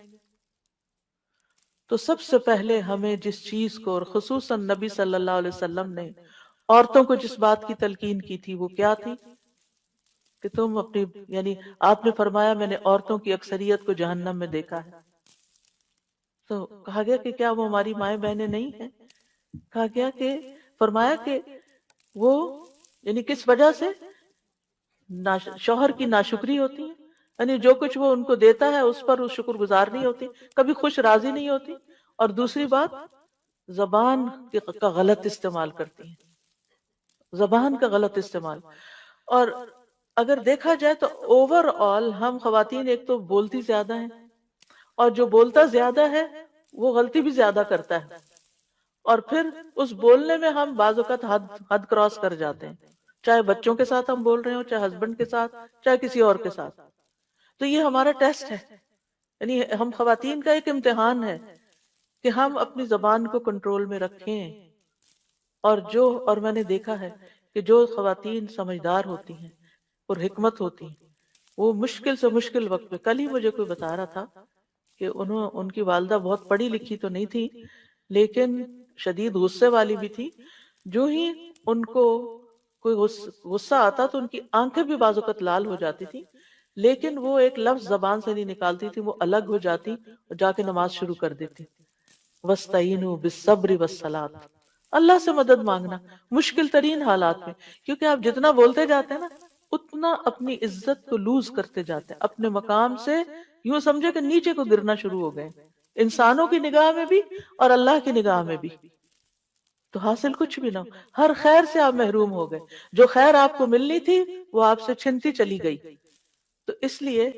تو سب سے پہلے ہمیں جس چیز کو، اور خصوصاً نبی صلی اللہ علیہ وسلم نے عورتوں کو جس بات کی تلقین کی تھی وہ کیا تھی کہ تم اپنی، یعنی آپ نے فرمایا میں نے عورتوں کی اکثریت کو جہنم میں دیکھا ہے۔ تو کہا گیا کہ کیا وہ ہماری مائیں بہنیں نہیں ہیں؟ کہا گیا کہ فرمایا کہ وہ، یعنی کس وجہ سے؟ شوہر کی ناشکری ہوتی ہے، یعنی جو کچھ وہ ان کو دیتا ہے اس پر وہ شکر گزار نہیں ہوتی، کبھی خوش راضی نہیں ہوتی، اور دوسری بات زبان کا غلط استعمال کرتی ہیں، زبان کا غلط استعمال۔ اور اگر دیکھا جائے تو اوور آل ہم خواتین ایک تو بولتی زیادہ ہیں، اور جو بولتا زیادہ ہے وہ غلطی بھی زیادہ کرتا ہے، اور پھر اس بولنے میں ہم بعض اوقات حد کراس کر جاتے ہیں، چاہے بچوں کے ساتھ ہم بول رہے ہوں، چاہے ہسبینڈ کے ساتھ، چاہے کسی اور کے ساتھ۔ تو یہ ہمارا ٹیسٹ ہے، یعنی ہم خواتین کا ایک امتحان ہے کہ ہم اپنی زبان کو کنٹرول میں رکھیں۔ اور میں نے دیکھا ہے کہ جو خواتین سمجھدار ہوتی ہیں اور حکمت ہوتی ہیں، وہ مشکل سے مشکل وقت میں، کل ہی مجھے کوئی بتا رہا تھا کہ ان کی والدہ بہت پڑھی لکھی تو نہیں تھی لیکن شدید غصے والی بھی تھی، جو ہی ان کو کوئی غصہ آتا تو ان کی آنکھیں بھی بعض اوقات لال ہو جاتی تھی، لیکن وہ ایک لفظ زبان سے نہیں نکالتی تھی، وہ الگ ہو جاتی اور جا کے نماز شروع کر دیتی۔ وَاسْتَعِینُوا بِالصَّبْرِ وَالصَّلَاةِ، اللہ سے مدد مانگنا مشکل ترین حالات میں، کیونکہ آپ جتنا بولتے جاتے ہیں نا اتنا اپنی عزت کو لوز کرتے جاتے ہیں، اپنے مقام سے یوں سمجھے کہ نیچے کو گرنا شروع ہو گئے، انسانوں کی نگاہ میں بھی اور اللہ کی نگاہ میں بھی۔ تو حاصل کچھ بھی نہ ہو، ہر خیر سے آپ محروم ہو گئے، جو خیر آپ کو ملنی تھی وہ آپ سے چھنتی چلی گئی۔ تو اس لیے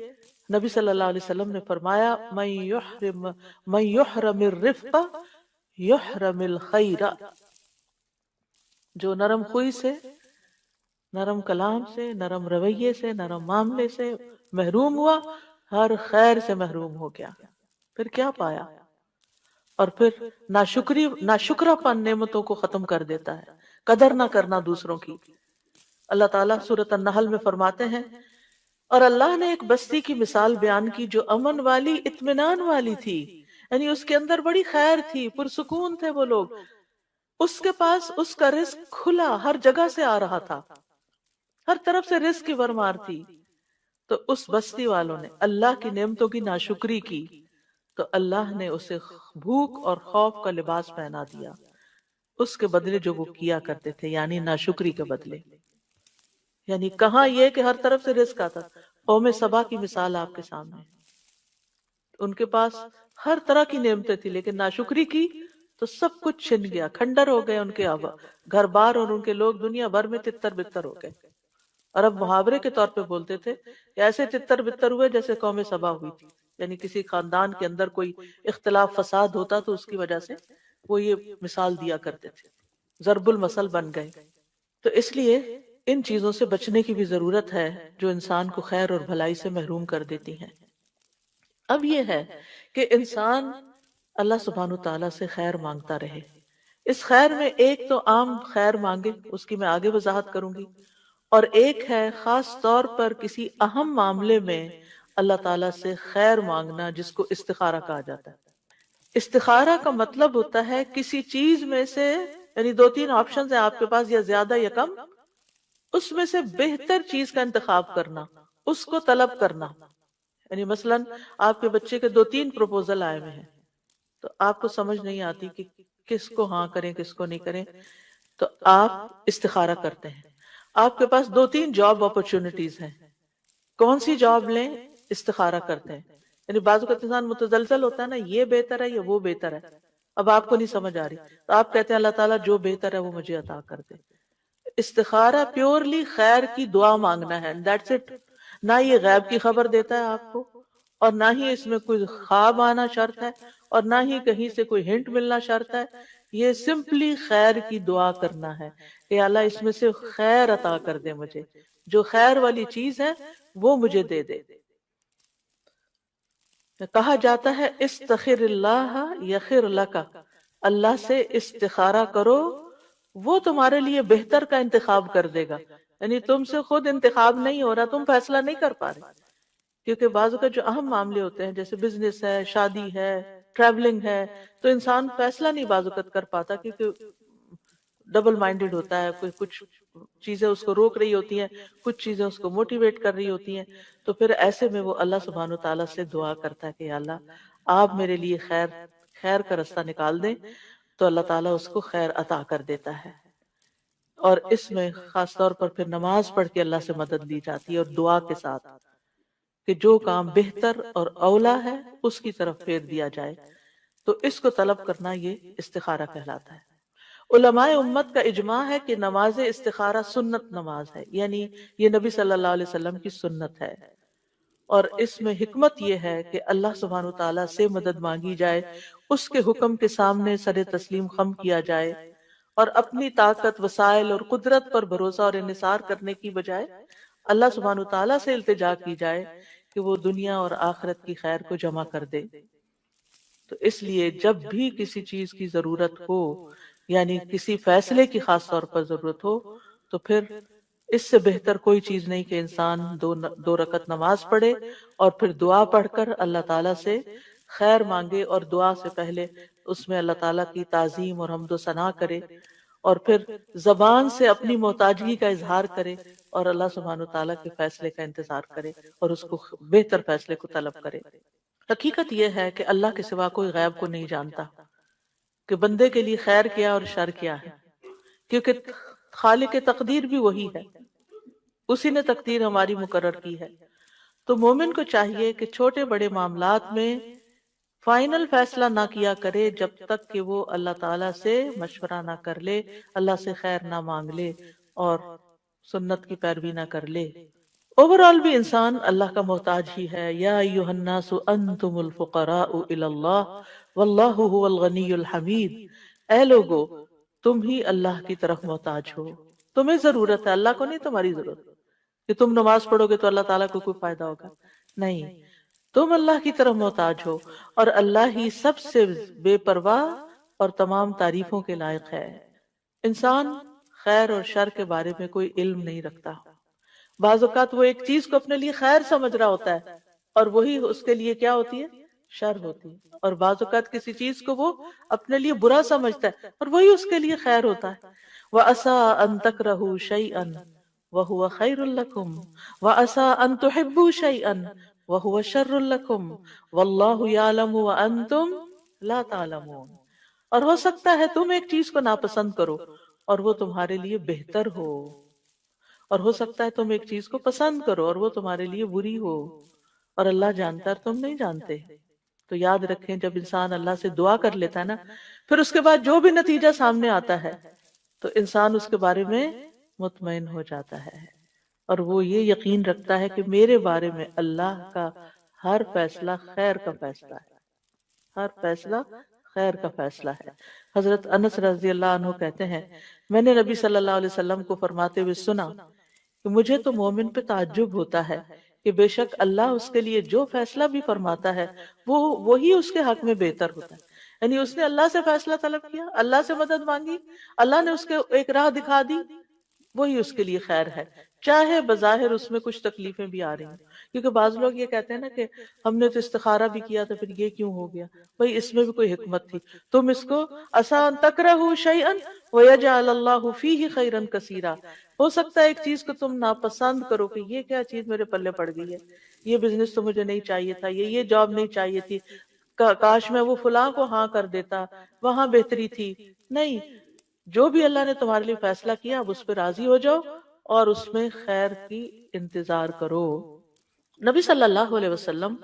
نبی صلی اللہ علیہ وسلم نے فرمایا من یحرم الرفق یحرم الخیر، جو نرم خوئی سے، نرم کلام سے، نرم رویے سے، نرم معاملے سے محروم ہوا، ہر خیر سے محروم ہو گیا۔ پھر کیا پایا؟ اور پھر ناشکرا پن نعمتوں کو ختم کر دیتا ہے، قدر نہ کرنا دوسروں کی۔ اللہ تعالیٰ سورۃ النحل میں فرماتے ہیں، اور اللہ نے ایک بستی کی مثال بیان کی جو امن والی، اطمینان والی تھی، یعنی اس کے اندر بڑی خیر تھی، پرسکون تھے وہ لوگ، اس کے پاس اس کا رزق کھلا ہر جگہ سے آ رہا تھا، ہر طرف سے رزق کی بھرمار تھی۔ تو اس بستی والوں نے اللہ کی نعمتوں کی ناشکری کی تو اللہ نے اسے بھوک اور خوف کا لباس پہنا دیا، اس کے بدلے جو وہ کیا کرتے تھے، یعنی ناشکری کے بدلے۔ یعنی کہاں یہ کہ ہر طرف سے رزق آتا، قوم سبا کی مثال آپ کے سامنے، ان کے پاس ہر طرح کی نعمتیں تھی لیکن ناشکری کی تو سب کچھ چھن گیا، کھنڈر ہو گئے ان کے گھر بار، اور ان کے لوگ دنیا بھر میں تتر بتر ہو گئے۔ اور اب محاورے کے طور پہ بولتے تھے کہ ایسے تتر بتر ہوئے جیسے قوم سبا ہوئی تھی، یعنی کسی خاندان کے اندر کوئی اختلاف فساد ہوتا تو اس کی وجہ سے وہ یہ مثال دیا کرتے تھے، ضرب المثل بن گئے۔ تو اس لیے ان چیزوں سے بچنے کی بھی ضرورت ہے جو انسان کو خیر اور بھلائی سے محروم کر دیتی ہیں۔ اب یہ ہے کہ انسان اللہ سبحانہ تعالیٰ سے خیر مانگتا رہے۔ اس خیر میں ایک تو عام خیر مانگے، اس کی میں آگے وضاحت کروں گی، اور ایک ہے خاص طور پر کسی اہم معاملے میں اللہ تعالیٰ سے خیر مانگنا، جس کو استخارہ کہا جاتا ہے۔ استخارہ کا مطلب ہوتا ہے کسی چیز میں سے، یعنی دو تین آپشنز ہیں آپ کے پاس، یا زیادہ یا کم، اس میں سے بہتر چیز کا انتخاب کرنا، اس کو طلب کرنا۔ یعنی مثلا آپ کے بچے کے دو تین پروپوزل آئے ہوئے ہیں تو آپ کو سمجھ نہیں آتی کہ کس کو ہاں کریں کس کو نہیں کریں، تو آپ استخارہ کرتے ہیں۔ آپ کے پاس دو تین جاب اپرچونٹیز ہیں، کون سی جاب لیں؟ استخارہ کرتے ہیں۔ یعنی بعض اوقات انسان متزلزل ہوتا ہے نا، یہ بہتر ہے یا وہ بہتر ہے، اب آپ کو نہیں سمجھ آ رہی تو آپ کہتے ہیں اللہ تعالیٰ جو بہتر ہے وہ مجھے عطا کر دے۔ استخارہ پیورلی خیر کی دعا مانگنا ہے، دیٹس اٹ۔ نہ یہ غیب کی خبر دیتا ہے آپ کو، اور نہ ہی اس میں کوئی خواب آنا شرط ہے، اور نہ ہی کہیں سے کوئی ہنٹ ملنا شرط ہے۔ یہ سمپلی خیر کی دعا کرنا ہے کہ اللہ اس میں سے خیر عطا کر دے، مجھے جو خیر والی چیز ہے وہ مجھے دے دے۔ کہا جاتا ہے استخر اللہ یخر لک، اللہ سے استخارہ کرو وہ تمہارے لیے بہتر کا انتخاب کر دے گا۔ یعنی تم سے خود انتخاب نہیں ہو رہا، تم فیصلہ نہیں کر پا رہے، کیونکہ بعض اوقات جو اہم معاملے ہوتے ہیں جیسے بزنس ہے، شادی ہے، ٹریولنگ ہے، تو انسان فیصلہ نہیں بعض اوقات کر پاتا کیونکہ ڈبل مائنڈڈ ہوتا ہے، کوئی کچھ چیزیں اس کو روک رہی ہوتی ہیں، کچھ چیزیں اس کو موٹیویٹ کر رہی ہوتی ہیں۔ تو پھر ایسے میں وہ اللہ سبحانہ تعالیٰ سے دعا کرتا ہے کہ یا اللہ آپ میرے لیے خیر کا رستہ نکال دیں، تو اللہ تعالیٰ اس کو خیر عطا کر دیتا ہے۔ اور اس میں خاص طور پر پھر نماز پڑھ کے اللہ سے مدد لی جاتی ہے، اور دعا کے ساتھ کہ جو کام بہتر اور اولا ہے اس کی طرف پھیر دیا جائے۔ تو اس کو طلب کرنا یہ استخارہ کہلاتا ہے۔ علماء امت کا اجماع ہے کہ نماز استخارہ سنت نماز ہے، یعنی یہ نبی صلی اللہ علیہ وسلم کی سنت ہے، اور اس میں حکمت یہ ہے کہ اللہ سبحانہ تعالیٰ سے مدد مانگی جائے، اس کے حکم کے سامنے سر تسلیم خم کیا جائے، اور اپنی طاقت، وسائل اور قدرت پر بھروسہ اور انحصار کرنے کی بجائے اللہ سبحانہ تعالیٰ سے التجا کی جائے کہ وہ دنیا اور آخرت کی خیر کو جمع کر دے۔ تو اس لیے جب بھی کسی چیز کی ضرورت ہو، یعنی کسی فیصلے کی خاص طور پر ضرورت ہو، تو پھر اس سے بہتر کوئی چیز نہیں کہ انسان دو رکعت نماز پڑھے اور پھر دعا پڑھ کر اللہ تعالیٰ سے خیر مانگے، اور دعا سے پہلے اس میں اللہ تعالیٰ کی تعظیم اور حمد و ثنا کرے، اور پھر زبان سے اپنی محتاجگی کا اظہار کرے، اور اللہ سبحانہ تعالیٰ کے فیصلے کا انتظار کرے اور اس کو بہتر فیصلے کو طلب کرے۔ حقیقت یہ ہے کہ اللہ کے سوا کوئی غیب کو نہیں جانتا کہ بندے کے لیے خیر کیا اور شر کیا ہے، کیونکہ خالق تقدیر بھی وہی ہے، اسی نے تقدیر ہماری مقرر کی ہے۔ تو مومن کو چاہیے کہ چھوٹے بڑے معاملات میں فائنل فیصلہ نہ کیا کرے جب تک کہ وہ اللہ تعالیٰ سے مشورہ نہ کر لے، اللہ سے خیر نہ مانگ لے اور سنت کی پیروی نہ کر لے۔ اوورآل بھی انسان اللہ کا محتاج ہی ہے۔ یا ایھا الناس انتم الفقراء الی اللہ واللہ هو الغنی الحمید، اے لوگو تم ہی اللہ کی طرف محتاج ہو، تمہیں ضرورت ہے، اللہ کو نہیں تمہاری ضرورت کہ تم نماز پڑھو گے تو اللہ تعالیٰ کو کوئی فائدہ ہوگا، نہیں، تم اللہ کی طرف محتاج ہو اور اللہ ہی سب سے بے پرواہ اور تمام تعریفوں کے لائق ہے۔ انسان خیر اور شر کے بارے میں کوئی علم نہیں رکھتا۔ بعض اوقات وہ ایک چیز کو اپنے لیے خیر سمجھ رہا ہوتا ہے اور وہی اس کے لیے کیا ہوتی ہے؟ شر ہوتی ہے۔ اور بعض اوقات کسی چیز کو وہ اپنے لیے برا سمجھتا ہے اور وہی اس کے لیے خیر ہوتا ہے۔ وَعَسَىٰ أَن تَكْرَهُوا شَيْئًا وَهُوَ خَيْرٌ لَكُمْ وَعَسَىٰ أَن تُحِبُّوا شَيْئًا وَهُوَ شَرٌّ لَكُمْ وَاللَّهُ يَعْلَمُ وَأَنتُمْ لَا تَعْلَمُونَ۔ اور ہو سکتا ہے تم ایک چیز کو ناپسند کرو اور وہ تمہارے لیے بہتر ہو، اور ہو سکتا ہے تم ایک چیز کو پسند کرو اور وہ تمہارے لیے بری ہو، اور اللہ جانتا ہے تم نہیں جانتے۔ تو یاد رکھیں جب انسان اللہ سے دعا کر لیتا ہے نا، پھر اس کے بعد جو بھی نتیجہ سامنے آتا ہے تو انسان اس کے بارے میں مطمئن ہو جاتا ہے، اور وہ یہ یقین رکھتا ہے کہ میرے بارے میں اللہ کا ہر فیصلہ خیر کا فیصلہ ہے، ہر فیصلہ خیر کا فیصلہ ہے۔ حضرت انس رضی اللہ عنہ کہتے ہیں میں نے نبی صلی اللہ علیہ وسلم کو فرماتے ہوئے سنا کہ مجھے تو مومن پہ تعجب ہوتا ہے کہ بے شک اللہ اس کے لیے جو فیصلہ بھی فرماتا ہے وہی اس کے حق میں بہتر ہوتا ہے۔ یعنی اس نے اللہ سے فیصلہ طلب کیا، اللہ سے مدد مانگی، اللہ نے اس کے ایک راہ دکھا دی، وہی اس کے لیے خیر ہے، چاہے بظاہر اس میں کچھ تکلیفیں بھی آ رہی ہیں۔ کیونکہ بعض لوگ یہ کہتے ہیں نا کہ ہم نے تو استخارہ بھی کیا تو پھر یہ کیوں ہو گیا؟ بھئی اس میں بھی کوئی حکمت تھی، تم اس کو عسیٰ ان تکرہوا شیئا ویجعل اللہ فیہ خیرا کثیرا، ہو سکتا ہے ایک چیز کو تم ناپسند کرو کہ یہ کیا چیز میرے پلے پڑ گئی ہے، یہ بزنس تو مجھے نہیں چاہیے تھا، یہ جاب نہیں چاہیے تھی، کاش میں وہ فلاں کو ہاں کر دیتا، وہاں بہتری تھی۔ نہیں، جو بھی اللہ نے تمہارے لیے فیصلہ کیا اب اس پہ راضی ہو جاؤ اور اس میں خیر کی انتظار کرو۔ نبی صلی اللہ علیہ وسلم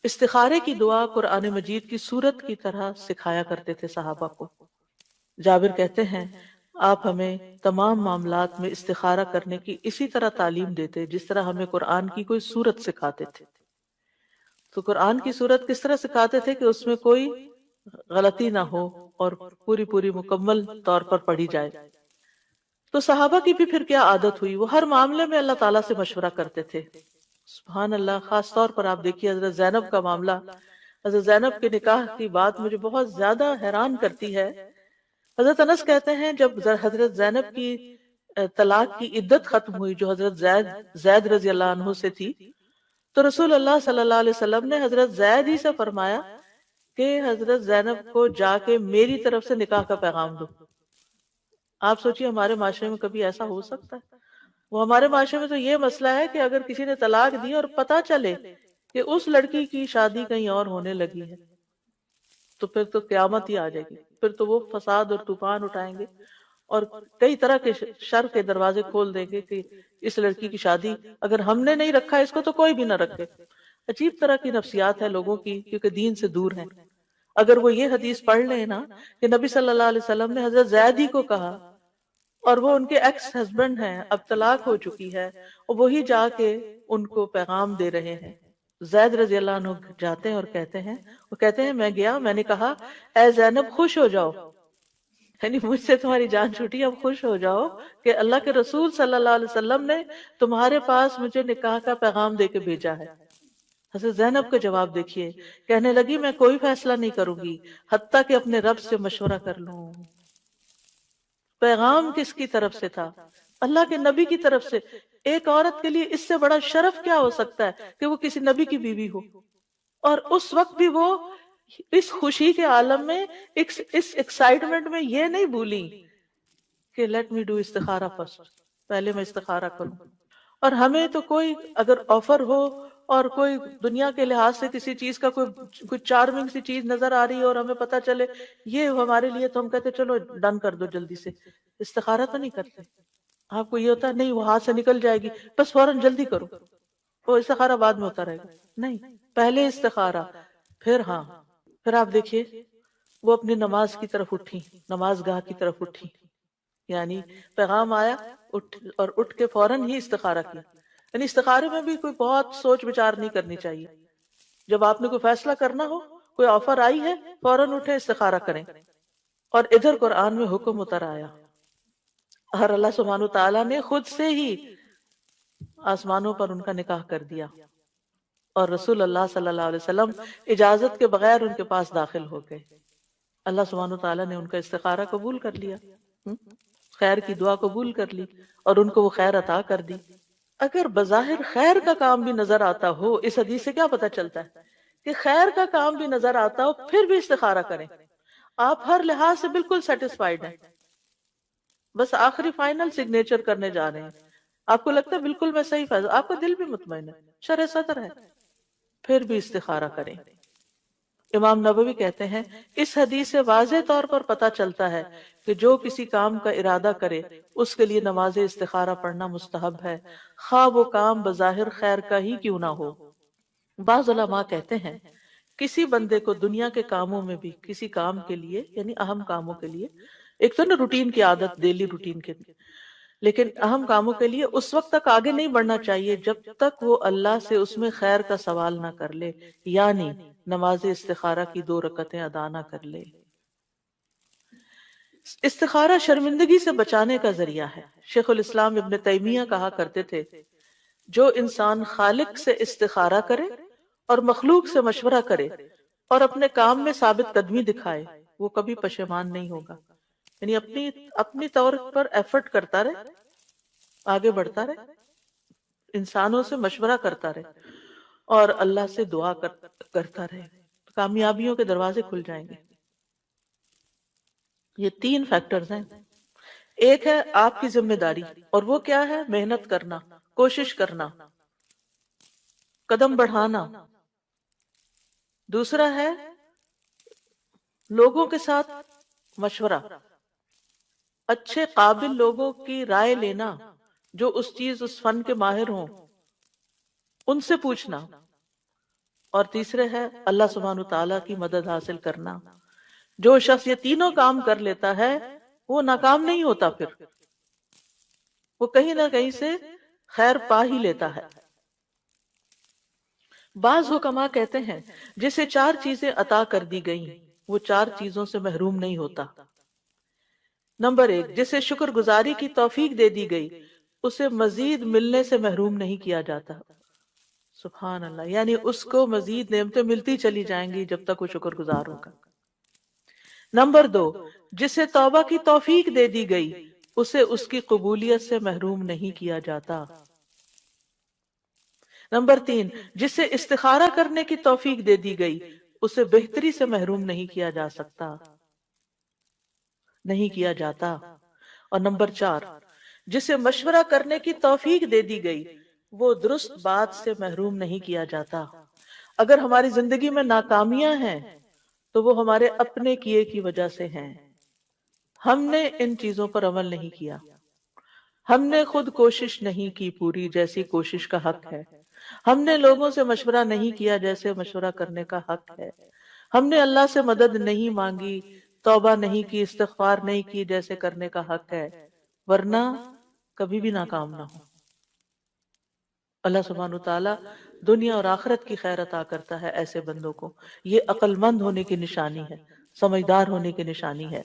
استخارے کی دعا قرآن مجید کی سورت کی طرح سکھایا کرتے تھے صحابہ کو۔ جابر کہتے ہیں آپ ہمیں تمام معاملات میں استخارہ کرنے کی اسی طرح تعلیم دیتے جس طرح ہمیں قرآن کی کوئی سورت سکھاتے تھے۔ تو قرآن کی سورت کس طرح سکھاتے تھے کہ اس میں کوئی غلطی نہ ہو اور پوری مکمل طور پر پڑھی جائے۔ تو صحابہ کی بھی پھر کیا عادت ہوئی، وہ ہر معاملے میں اللہ تعالیٰ سے مشورہ کرتے تھے۔ سبحان اللہ، خاص طور پر آپ دیکھیے حضرت زینب کا معاملہ، حضرت زینب کے نکاح کی بات مجھے بہت زیادہ حیران کرتی ہے۔ حضرت انس کہتے ہیں جب حضرت زینب کی طلاق کی عدت ختم ہوئی جو حضرت زید رضی اللہ عنہ سے تھی، تو رسول اللہ صلی اللہ علیہ وسلم نے حضرت زید ہی سے فرمایا کہ حضرت زینب کو جا کے میری طرف سے نکاح کا پیغام دو۔ آپ سوچیے ہمارے معاشرے میں کبھی ایسا ہو سکتا ہے؟ وہ ہمارے معاشرے میں تو یہ مسئلہ ہے کہ اگر کسی نے طلاق دی اور پتہ چلے کہ اس لڑکی کی شادی کہیں اور ہونے لگی ہے تو پھر تو قیامت ہی آ جائے گی، پھر تو وہ فساد اور طوفان اٹھائیں گے اور کئی طرح کے شر کے دروازے کھول دیں گے کہ اس لڑکی کی شادی اگر ہم نے نہیں رکھا اس کو تو کوئی بھی نہ رکھے۔ عجیب طرح کی نفسیات ہے لوگوں کی، کیونکہ دین سے دور ہیں۔ اگر وہ یہ حدیث پڑھ لیں نا کہ نبی صلی اللہ علیہ وسلم نے حضرت زید ہی کو کہا اور وہ ان کے ایکس ہسبینڈ ہیں، اب طلاق ہو چکی ہے، اور وہی جا کے ان کو پیغام دے رہے ہیں۔ زید رضی اللہ عنہ جاتے ہیں اور کہتے ہیں میں گیا، میں نے کہا اے زینب خوش ہو جاؤ، یعنی مجھ سے تمہاری جان چھوٹی، اب خوش ہو جاؤ کہ اللہ کے رسول صلی اللہ علیہ وسلم نے تمہارے پاس مجھے نکاح کا پیغام دے کے بھیجا ہے۔ حضرت زینب کا جواب دیکھیے، کہنے لگی میں کوئی فیصلہ نہیں کروں گی حتیٰ کہ اپنے رب سے مشورہ کر لوں۔ پیغام کس کی طرف سے تھا؟ اللہ کے نبی کی طرف سے۔ ایک عورت کے لیے اس سے بڑا شرف کیا ہو سکتا ہے کہ وہ کسی نبی کی بیوی ہو، اور اس وقت بھی وہ اس خوشی کے عالم میں اس ایکسائٹمنٹ میں یہ نہیں بھولی کہ لیٹ می ڈو استخارہ فرسٹ، پہلے میں استخارہ کروں۔ اور ہمیں تو کوئی اگر آفر ہو اور کوئی دنیا کے لحاظ سے کسی چیز کا کوئی چارمنگ سی چیز نظر آ رہی ہے اور ہمیں پتہ چلے یہ ہمارے لیے، تو ہم کہتے چلو ڈن کر دو جلدی سے، استخارہ تو نہیں کرتے۔ آپ کو یہ ہوتا ہے نہیں وہ ہاتھ سے نکل جائے گی بس فوراً جلدی کرو، وہ استخارہ بعد میں ہوتا رہے گا، نہیں، پہلے استخارہ پھر ہاں پھر آپ دیکھیے وہ اپنی نماز کی طرف اٹھی، نماز گاہ کی طرف اٹھی، یعنی پیغام آیا اور اٹھ کے فوراً ہی استخارہ کیا. یعنی استخارے میں بھی کوئی بہت سوچ بچار نہیں کرنی چاہیے. جب آپ نے کوئی فیصلہ کرنا ہو، کوئی آفر آئی ہے، فوراً اٹھے استخارہ کریں. اور ادھر قرآن میں حکم اتر آیا اور اللہ سبحانہ تعالیٰ نے خود سے ہی آسمانوں پر ان کا نکاح کر دیا، اور رسول اللہ صلی اللہ علیہ وسلم اجازت کے بغیر ان کے پاس داخل ہو گئے. اللہ سبحانہ تعالیٰ نے ان کا استخارہ قبول کر لیا، خیر کی دعا قبول کر لی اور ان کو وہ خیر عطا کر دی. اگر بظاہر خیر کا کام بھی نظر آتا ہو، اس حدیث سے کیا پتہ چلتا ہے کہ خیر کا کام بھی نظر آتا ہو پھر بھی استخارہ کریں. آپ ہر لحاظ سے بالکل سیٹسفائیڈ ہیں، بس آخری فائنل سگنیچر کرنے جا رہے ہیں، آپ کو لگتا ہے بالکل میں صحیح فیصلہ، آپ کا دل بھی مطمئن ہے، شرح صدر ہے، پھر بھی استخارہ کریں. امام نبوی کہتے ہیں اس حدیث سے واضح طور پر پتہ چلتا ہے کہ جو کسی کام کا ارادہ کرے اس کے لیے نماز استخارہ پڑھنا مستحب ہے، خواہ وہ کام بظاہر خیر کا ہی کیوں نہ ہو. بعض علماء کہتے ہیں کسی بندے کو دنیا کے کاموں میں بھی کسی کام کے لیے، یعنی اہم کاموں کے لیے، ایک تو نا روٹین کی عادت، ڈیلی روٹین کے لیے، لیکن اہم کاموں کے لیے اس وقت تک آگے نہیں بڑھنا چاہیے جب تک وہ اللہ سے اس میں خیر کا سوال نہ کر لے، یعنی نماز استخارہ کی 2 رکعتیں ادا نہ کر لے. استخارہ شرمندگی سے بچانے کا ذریعہ ہے. شیخ الاسلام ابن تیمیہ کہا کرتے تھے جو انسان خالق سے استخارہ کرے اور مخلوق سے مشورہ کرے اور اپنے کام میں ثابت قدمی دکھائے وہ کبھی پشیمان نہیں ہوگا. یعنی اپنی طور پر ایفرٹ کرتا رہے، آگے بڑھتا رہے، انسانوں سے مشورہ کرتا رہے اور اللہ سے دعا کرتا رہے، کامیابیوں کے دروازے کھل جائیں گے. یہ 3 فیکٹرز ہیں. ایک ہے آپ کی ذمہ داری، اور وہ کیا ہے؟ محنت کرنا، کوشش کرنا، قدم بڑھانا. دوسرا ہے لوگوں کے ساتھ مشورہ، اچھے قابل لوگوں کی رائے لینا جو اس فن کے ماہر ہوں، ان سے پوچھنا. اور تیسرے ہے اللہ سبحانہ تعالیٰ کی مدد حاصل کرنا. جو شخص یہ تینوں کام کر لیتا ہے وہ ناکام نہیں ہوتا، پھر وہ کہیں نہ کہیں سے خیر پا ہی لیتا ہے. بعض حکماء کہتے ہیں جسے 4 چیزیں عطا کر دی گئیں وہ 4 چیزوں سے محروم نہیں ہوتا. نمبر 1، جسے شکر گزاری کی توفیق دے دی گئی اسے مزید ملنے سے محروم نہیں کیا جاتا. سبحان اللہ، یعنی اس کو مزید نعمتیں ملتی چلی جائیں گی جب تک وہ شکر گزار ہوگا. نمبر 2، جسے توبہ کی توفیق دے دی گئی اسے اس کی قبولیت سے محروم نہیں کیا جاتا. نمبر 3، جسے استخارہ کرنے کی توفیق دے دی گئی اسے بہتری سے محروم نہیں کیا جا سکتا، نہیں کیا جاتا. اور نمبر 4، جسے مشورہ کرنے کی توفیق دے دی گئی وہ درست بات سے محروم نہیں کیا جاتا. اگر ہماری زندگی میں ناکامیاں ہیں تو وہ ہمارے اپنے کیے کی وجہ سے ہیں. ہم نے ان چیزوں پر عمل نہیں کیا، ہم نے خود کوشش نہیں کی پوری جیسی کوشش کا حق ہے، ہم نے لوگوں سے مشورہ نہیں کیا جیسے مشورہ کرنے کا حق ہے، ہم نے اللہ سے مدد نہیں مانگی، توبہ نہیں کی، استغفار نہیں کی جیسے کرنے کا حق ہے، ورنہ کبھی بھی ناکام نہ ہو. اللہ سبحانہ تعالیٰ دنیا اور آخرت کی خیر عطا کرتا ہے ایسے بندوں کو. یہ عقل مند ہونے کی نشانی ہے، سمجھدار ہونے کی نشانی ہے.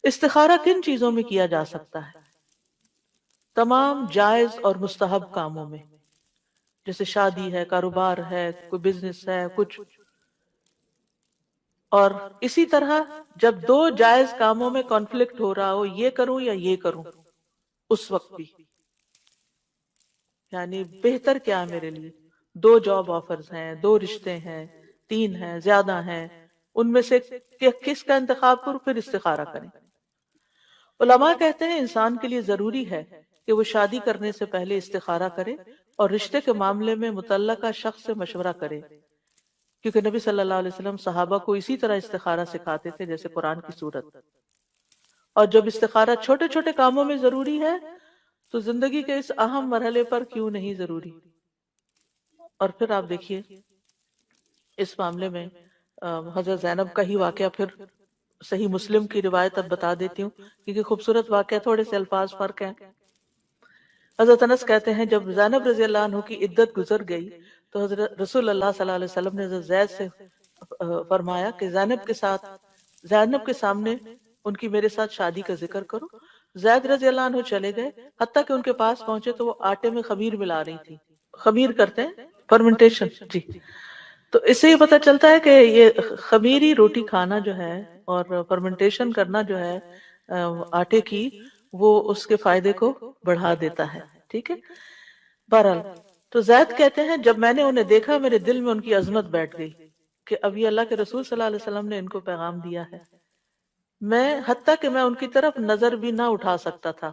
استخارہ کن چیزوں میں کیا جا سکتا ہے؟ تمام جائز اور مستحب کاموں میں، جیسے شادی ہے، کاروبار ہے، کوئی بزنس ہے، کچھ. اور اسی طرح جب 2 جائز کاموں میں کانفلکٹ ہو رہا ہو، یہ کروں یا یہ کروں، اس وقت بھی یعنی بہتر کیا ہے میرے لیے؟ 2 جاب آفرز ہیں، 2 رشتے ہیں، 3 ہیں، زیادہ ہیں، ان میں سے کس کا انتخاب کروں؟ پھر استخارہ کریں. علماء کہتے ہیں انسان کے لیے ضروری ہے کہ وہ شادی کرنے سے پہلے استخارہ کرے اور رشتے کے معاملے میں متعلقہ شخص سے مشورہ کرے، کیونکہ نبی صلی اللہ علیہ وسلم صحابہ کو اسی طرح استخارہ سکھاتے تھے جیسے قرآن کی سورت. اور جب استخارہ چھوٹے چھوٹے کاموں میں ضروری ہے تو زندگی کے اس اہم مرحلے پر کیوں نہیں ضروری؟ اور پھر آپ دیکھیے اس معاملے میں حضرت زینب کا ہی واقعہ پھر صحیح مسلم کی روایت اب بتا دیتی ہوں، کیونکہ خوبصورت واقعہ، تھوڑے سے الفاظ فرق ہیں۔ حضرت انس کہتے ہیں جب زینب رضی اللہ عنہ کی عدت گزر گئی تو حضرت رسول اللہ صلی اللہ علیہ وسلم نے حضرت زید سے فرمایا کہ زینب کے سامنے ان کی میرے ساتھ شادی کا ذکر کرو۔ زید رضی اللہ عنہ چلے گئے، حتیٰ کہ ان کے پاس پہنچے تو وہ آٹے میں خمیر ملا رہی تھی۔ خمیر کرتے ہیں فرمنٹیشن، جی۔ تو اس سے یہ پتہ چلتا ہے کہ یہ خمیری روٹی کھانا جو ہے اور فرمنٹیشن کرنا جو ہے آٹے کی، وہ اس کے فائدے کو بڑھا دیتا ہے، ٹھیک ہے۔ بہرحال تو زید کہتے ہیں جب میں نے انہیں دیکھا میرے دل میں ان کی عظمت بیٹھ گئی کہ اب یہ اللہ کے رسول صلی اللہ علیہ وسلم نے ان کو پیغام دیا ہے۔ میں حتیٰ کہ میں ان کی طرف نظر بھی نہ اٹھا سکتا تھا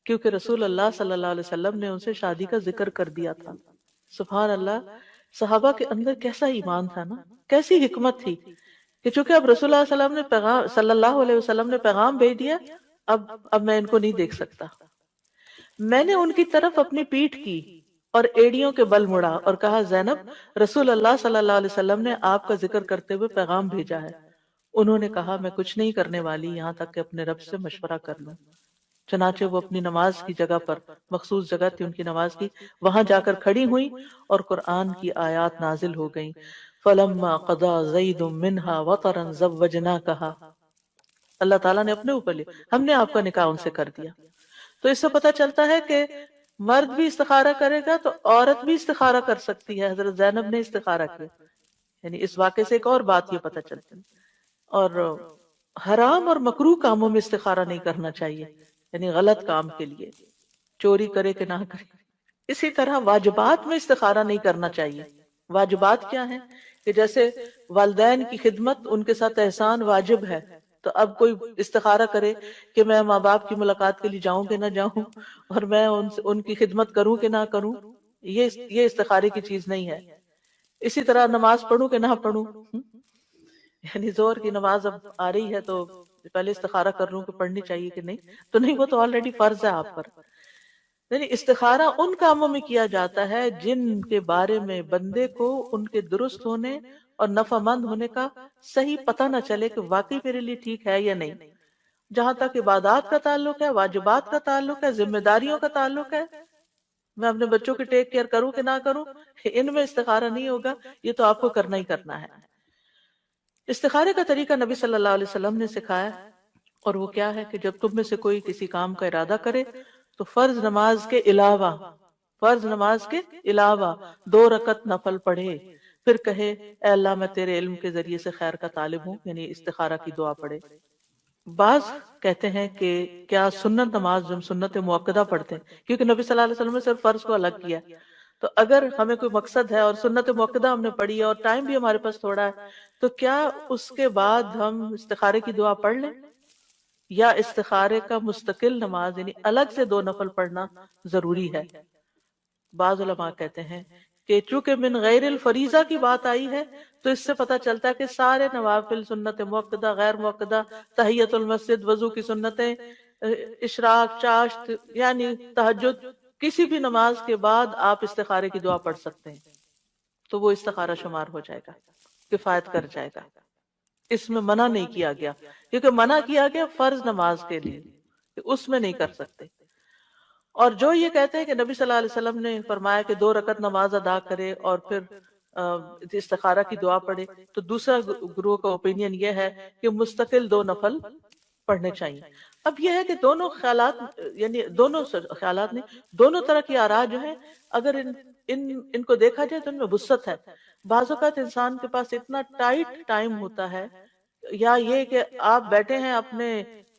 کیونکہ رسول اللہ صلی اللہ علیہ وسلم نے ان سے شادی کا ذکر کر دیا تھا۔ سبحان اللہ، صحابہ کے اندر کیسا ایمان تھا نا، کیسی حکمت تھی کہ چونکہ اب رسول اللہ صلی اللہ علیہ وسلم نے پیغام بھیج دیا، اب میں ان کو نہیں دیکھ سکتا۔ میں نے ان کی طرف اپنی پیٹھ کی اور ایڑیوں کے بل مڑا اور کہا زینب، رسول اللہ صلی اللہ علیہ وسلم نے آپ کا ذکر کرتے ہوئے پیغام بھیجا ہے۔ انہوں نے کہا میں کچھ نہیں کرنے والی یہاں تک کہ اپنے رب سے مشورہ کر لوں۔ چنانچہ وہ اپنی نماز کی جگہ پر، مخصوص جگہ تھی ان کی نماز کی، وہاں جا کر کھڑی ہوئی اور قرآن کی آیات نازل ہو گئیں۔ فَلَمَّا قَضَى زَيْدٌ مِّنْهَا وَطَرًا زَوَّجْنَاكَهَا، اللہ تعالیٰ نے اپنے اوپر لیا، ہم نے آپ کا نکاح ان سے کر دیا۔ تو اس سے پتہ چلتا ہے کہ مرد بھی استخارہ کرے گا تو عورت بھی استخارہ کر سکتی ہے۔ حضرت زینب نے استخارہ کیا، یعنی اس واقعے سے ایک اور بات یہ پتہ چلتی ہے۔ اور حرام اور مکروہ کاموں میں استخارہ نہیں کرنا چاہیے، یعنی غلط کام کے لیے، چوری کرے کہ نہ کرے۔ اسی طرح واجبات میں استخارہ نہیں کرنا چاہیے۔ واجبات کیا ہیں کہ جیسے والدین کی خدمت، ان کے ساتھ احسان واجب ہے، تو اب کوئی استخارہ کرے کہ میں ماں باپ کی ملاقات کے لیے جاؤں کہ نہ جاؤں اور میں ان کی خدمت کروں کہ نہ کروں، یہ استخارے کی چیز نہیں ہے۔ اسی طرح نماز پڑھوں کہ نہ پڑھوں، یعنی زور کی نماز اب آ رہی ہے تو پہلے استخارہ کر لوں کہ پڑھنی چاہیے کہ نہیں، تو نہیں، وہ تو آلریڈی فرض ہے آپ پر۔ یعنی استخارہ ان کاموں میں کیا جاتا ہے جن کے بارے میں بندے کو ان کے درست ہونے اور نفع مند ہونے کا صحیح پتہ نہ چلے کہ واقعی میرے لیے ٹھیک ہے یا نہیں۔ جہاں تک عبادات کا تعلق ہے، واجبات کا تعلق ہے، ذمہ داریوں کا تعلق ہے، میں اپنے بچوں کی ٹیک کیئر کروں کہ نہ کروں، ان میں استخارہ نہیں ہوگا، یہ تو آپ کو کرنا ہی کرنا ہے۔ استخارے کا طریقہ نبی صلی اللہ علیہ وسلم نے سکھایا، اور وہ کیا ہے کہ جب تم میں سے کوئی کسی کام کا ارادہ کرے تو فرض نماز کے علاوہ 2 رکعت نفل پڑھے، پھر کہے اے اللہ میں تیرے علم کے ذریعے سے خیر کا طالب ہوں، یعنی استخارہ کی دعا پڑھے۔ بعض کہتے ہیں کہ کیا سنت نماز جو ہم سنت مؤکدہ پڑھتے ہیں، کیونکہ نبی صلی اللہ علیہ وسلم نے صرف فرض کو الگ کیا، تو اگر ہمیں کوئی مقصد ہے اور سنت مؤکدہ ہم نے پڑھی ہے اور ٹائم بھی ہمارے پاس تھوڑا ہے، تو کیا اس کے بعد ہم استخارے کی دعا پڑھ لیں، یا استخارے کا مستقل نماز یعنی الگ سے 2 نفل پڑھنا ضروری ہے؟ بعض علماء کہتے ہیں کہ چونکہ من غیر الفریضہ کی بات آئی ہے تو اس سے پتہ چلتا ہے کہ سارے نوافل، سنت مؤکدہ، غیر مؤکدہ، تحیت المسجد، وضو کی سنتیں، اشراق، چاشت، یعنی تہجد، کسی بھی نماز کے بعد آپ استخارے کی دعا پڑھ سکتے ہیں، تو وہ استخارہ شمار ہو جائے گا، کفایت کر جائے گا۔ اس میں منع نہیں کیا گیا، کیونکہ منع کیا گیا فرض نماز کے لیے، اس میں نہیں کر سکتے۔ اور جو یہ کہتے ہیں کہ نبی صلی اللہ علیہ وسلم نے فرمایا کہ 2 رکعت نماز ادا کرے اور پھر استخارہ کی دعا پڑھے، تو دوسرا گروہ کا اوپینین یہ ہے کہ مستقل 2 نفل پڑھنے چاہیے۔ اب یہ ہے کہ دونوں خیالات، یعنی دونوں خیالات نہیں، دونوں طرح کی آراء جو ہیں، اگر ان کو دیکھا جائے تو ان میں وسعت ہے۔ بعض اوقات انسان کے پاس اتنا ٹائٹ ٹائم ہوتا ہے، یا یہ کہ آپ بیٹھے ہیں اپنے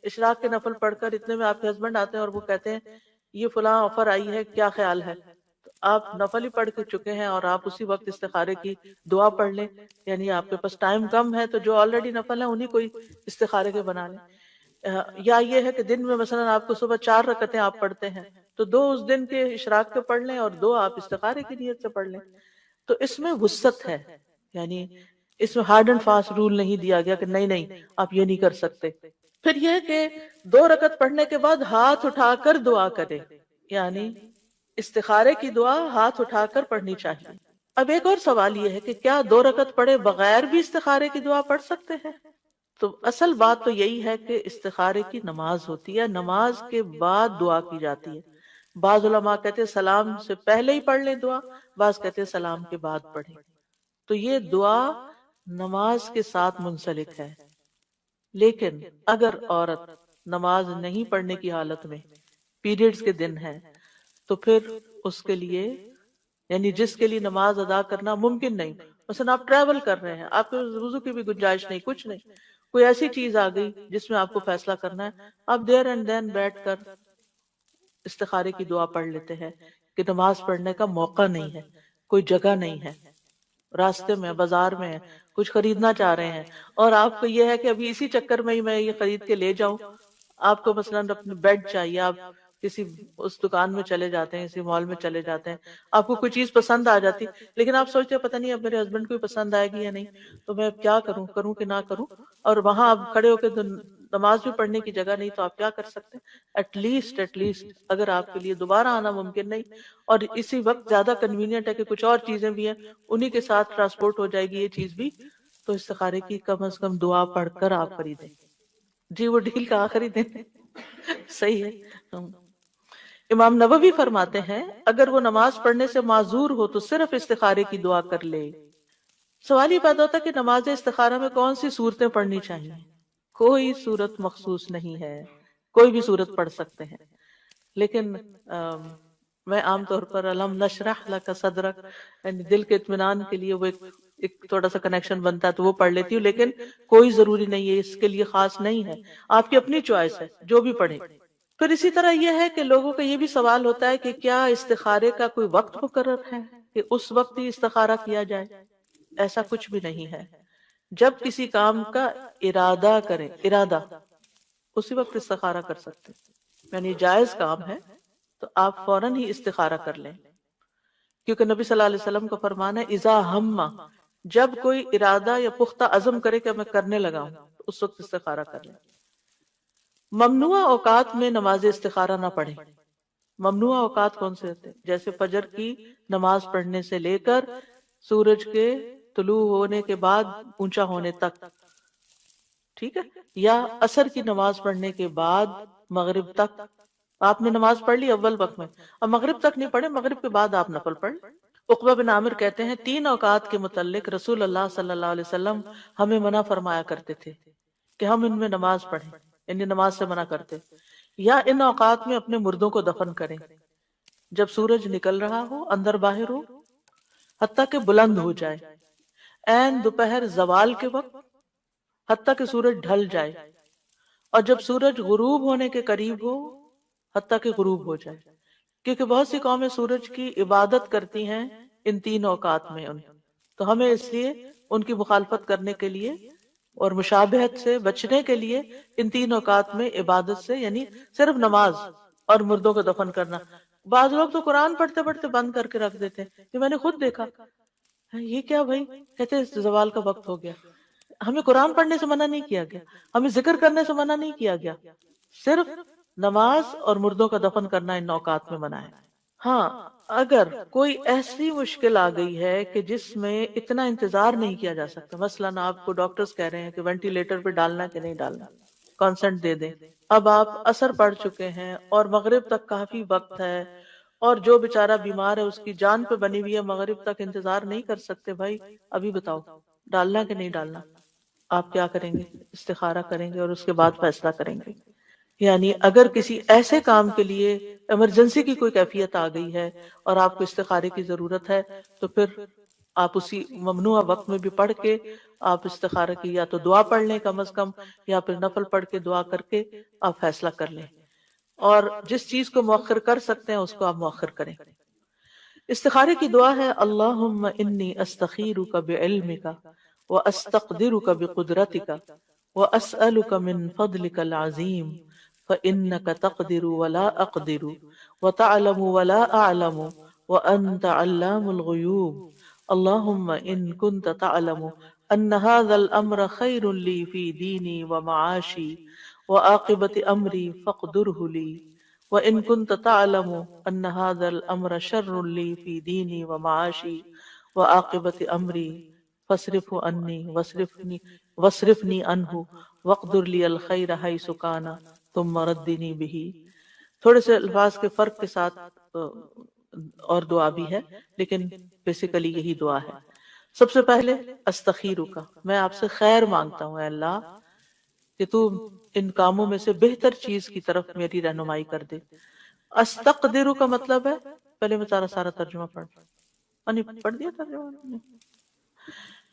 اشراق کے نفل پڑھ کر، اتنے میں آپ کے ہسبینڈ آتے ہیں اور وہ کہتے ہیں یہ فلاں آفر آئی ہے، کیا خیال ہے؟ تو آپ نفل ہی پڑھ کے چکے ہیں اور آپ اسی وقت استخارے کی دعا پڑھ لیں، یعنی آپ کے پاس ٹائم کم ہے تو جو آلریڈی نفل ہیں انہیں کوئی استخارے کے بنا لیں۔ یا یہ ہے کہ دن میں مثلا آپ کو صبح 4 رکعتیں آپ پڑھتے ہیں، تو 2 اس دن کے اشراق کے پڑھ لیں اور 2 آپ استخارے کی نیت سے پڑھ لیں۔ تو اس میں وسعت ہے، یعنی اس میں ہارڈ اینڈ فاسٹ رول نہیں دیا گیا کہ نہیں آپ یہ نہیں کر سکتے۔ پھر یہ کہ 2 رکعت پڑھنے کے بعد ہاتھ اٹھا کر دعا کرے، یعنی استخارے کی دعا ہاتھ اٹھا کر پڑھنی چاہیے۔ اب ایک اور سوال یہ ہے کہ کیا 2 رکعت پڑھے بغیر بھی استخارے کی دعا پڑھ سکتے ہیں؟ تو اصل بات تو یہی ہے کہ استخارے کی نماز ہوتی ہے، نماز کے بعد دعا کی جاتی ہے۔ بعض علماء کہتے ہیں سلام سے پہلے ہی پڑھ لیں دعا، بعض کہتے ہیں سلام کے بعد پڑھیں۔ تو یہ دعا نماز کے ساتھ منسلک ہے، لیکن اگر عورت نماز نہیں پڑھنے کی حالت میں پیریڈز کے دن ہے تو پھر اس کے لیے، یعنی جس کے لیے نماز ادا کرنا ممکن نہیں، مثلا آپ ٹریول کر رہے ہیں، آپ کے وضو کی بھی گنجائش نہیں، کچھ نہیں، کوئی ایسی چیز آ گئی جس میں آپ کو فیصلہ کرنا ہے، آپ دیر اینڈ دین بیٹھ کر استخارے کی دعا پڑھ لیتے ہیں کہ نماز پڑھنے کا موقع نہیں ہے، کوئی جگہ نہیں ہے، راستے میں بازار میں ہے، کچھ خریدنا چاہ رہے ہیں، اور آپ کو یہ ہے کہ ابھی اسی چکر میں ہی میں یہ خرید کے لے جاؤں، آپ کو مثلا اپنے بیڈ چاہیے، آپ کسی اس دکان میں چلے جاتے ہیں، کسی مال میں چلے جاتے ہیں، آپ کو کوئی چیز پسند آ جاتی، لیکن آپ سوچتے ہیں پتہ نہیں اب میرے ہسبینڈ کو پسند آئے گی یا نہیں، تو میں اب کیا کروں، کروں کہ نہ کروں، اور وہاں آپ کھڑے ہو کے نماز بھی پڑھنے کی جگہ نہیں، تو آپ کیا کر سکتے ہیں؟ ایٹ لیسٹ اگر آپ کے لیے دوبارہ آنا ممکن نہیں اور اسی وقت زیادہ کنوینئنٹ ہے کہ کچھ اور چیزیں بھی ہیں، انہی کے ساتھ ٹرانسپورٹ ہو جائے گی یہ چیز بھی، تو استخارے کی کم از کم دعا پڑھ کر آپ خریدیں۔ جی وہ ڈیل کا آخری دن صحیح ہے۔ امام نووی فرماتے ہیں اگر وہ نماز پڑھنے سے معذور ہو تو صرف استخارے کی دعا کر لے۔ سوال یہ پیدا ہوتا ہے کہ نماز استخارہ میں کون سی صورتیں پڑھنی چاہیے؟ کوئی صورت مخصوص نہیں ہے، کوئی بھی صورت پڑھ سکتے ہیں، لیکن میں عام طور پر الم نشرح لک صدرک، یعنی دل کے اطمینان کے لیے وہ ایک تھوڑا سا کنیکشن بنتا ہے تو وہ پڑھ لیتی ہوں، لیکن کوئی ضروری نہیں ہے، اس کے لیے خاص نہیں ہے، آپ کی اپنی چوائس ہے، جو بھی پڑھیں۔ پھر اسی طرح یہ ہے کہ لوگوں کا یہ بھی سوال ہوتا ہے کہ کیا استخارے کا کوئی وقت مقرر ہے کہ اس وقت ہی استخارہ کیا جائے؟ ایسا کچھ بھی نہیں ہے، جب کسی کام کا ارادہ کریں، ارادہ، اسی وقت استخارہ کر سکتے، یعنی جائز کام ہے تو آپ فوراً ہی استخارہ کر لیں، کیونکہ نبی صلی اللہ علیہ وسلم کا فرمان ہے اذا ہم، جب کوئی ارادہ یا پختہ عزم کرے کہ میں کرنے لگا ہوں تو اس وقت استخارہ کر لیں۔ ممنوع اوقات میں نماز استخارہ نہ پڑھیں۔ ممنوع اوقات کون سے ہوتے ہیں؟ جیسے فجر کی نماز پڑھنے سے لے کر سورج کے طلوع ہونے کے بعد اونچا ہونے تک، ٹھیک ہے، یا عصر کی نماز پڑھنے کے بعد مغرب تک۔ آپ نے نماز پڑھ لی اول وقت میں، اب مغرب تک نہیں پڑھے، مغرب کے بعد آپ نفل پڑھ لیں۔ عقبہ بن عامر کہتے ہیں 3 اوقات کے متعلق رسول اللہ صلی اللہ علیہ وسلم ہمیں منع فرمایا کرتے تھے کہ ہم ان میں نماز پڑھیں، یعنی نماز سے منع کرتے، یا ان اوقات میں اپنے مردوں کو دفن کریں جب سورج نکل رہا ہو، اندر باہر ہو، حتیٰ کہ بلند ہو جائے، عین دوپہر زوال کے وقت، حتیٰ کہ سورج ڈھل جائے، اور جب سورج غروب ہونے کے قریب ہو، حتیٰ کہ غروب ہو جائے، کیونکہ بہت سی قومیں سورج کی عبادت کرتی ہیں ان 3 اوقات میں، تو ہمیں اس لیے ان کی مخالفت کرنے کے لیے اور مشابہت سے بچنے کے لیے ان 3 اوقات میں عبادت سے، یعنی صرف نماز اور مردوں کو دفن کرنا۔ بعض لوگ تو قرآن پڑھتے پڑھتے بند کر کے رکھ دیتے ہیں، یہ میں نے خود دیکھا، یہ کیا بھائی، کہتے ہیں زوال کا وقت ہو گیا۔ ہمیں قرآن پڑھنے سے منع نہیں کیا گیا، ہمیں ذکر کرنے سے منع نہیں کیا گیا، صرف نماز اور مردوں کا دفن کرنا ان اوقات میں منع ہے۔ ہاں اگر کوئی ایسی مشکل آ گئی ہے کہ جس میں اتنا انتظار نہیں کیا جا سکتا، مثلاً آپ کو ڈاکٹرز کہہ رہے ہیں کہ وینٹیلیٹر پہ ڈالنا کہ نہیں ڈالنا، کانسنٹ دے دیں، اب آپ عصر پڑھ چکے ہیں اور مغرب تک کافی وقت ہے، اور جو بیچارہ بیمار ہے اس کی جان پہ بنی ہوئی ہے، مغرب تک انتظار نہیں کر سکتے، بھائی ابھی بتاؤ ڈالنا کہ نہیں ڈالنا؟ آپ کیا کریں گے؟ استخارہ کریں گے اور اس کے بعد فیصلہ کریں گے۔ یعنی اگر کسی ایسے کام کے لیے ایمرجنسی کی کوئی کیفیت آ گئی ہے اور آپ کو استخارے کی ضرورت ہے تو پھر آپ اسی ممنوع وقت میں بھی پڑھ کے آپ استخارہ کی یا تو دعا پڑھ لیں کم از کم، یا پھر نفل پڑھ کے دعا کر کے آپ فیصلہ کر لیں، اور جس چیز کو مؤخر کر سکتے ہیں اس کو آپ مؤخر کریں۔ استخارے کی دعا ہے اللہم انی استخیرک بعلمک واستقدرک بقدرتک واسألک من فضلک العظیم فإنك تقدر ولا أقدر وتعلم ولا أعلم وأنت علام الغيوب اللهم إن كنت تعلم أن هذا الأمر خير لي في ديني ومعاشي وعاقبة أمري فاقدره لي وإن كنت تعلم أن هذا الأمر شر لي في ديني ومعاشي وعاقبۃ امری فاصرفه عنی واصرفنی عنہ واقدر لی الخیر حیث کان ثم ردنی بہ. تھوڑے سے الفاظ کے فرق کے ساتھ اور دعا بھی ہے، لیکن بیسیکلی یہی دعا ہے. سب سے پہلے استخیرک، میں آپ سے خیر مانگتا ہوں اے اللہ کہ تو ان کاموں میں سے بہتر چیز کی طرف میری رہنمائی کر دے. استقدر کا مطلب ہے، پہلے میں سارا ترجمہ پڑھ دیا ترجمہ.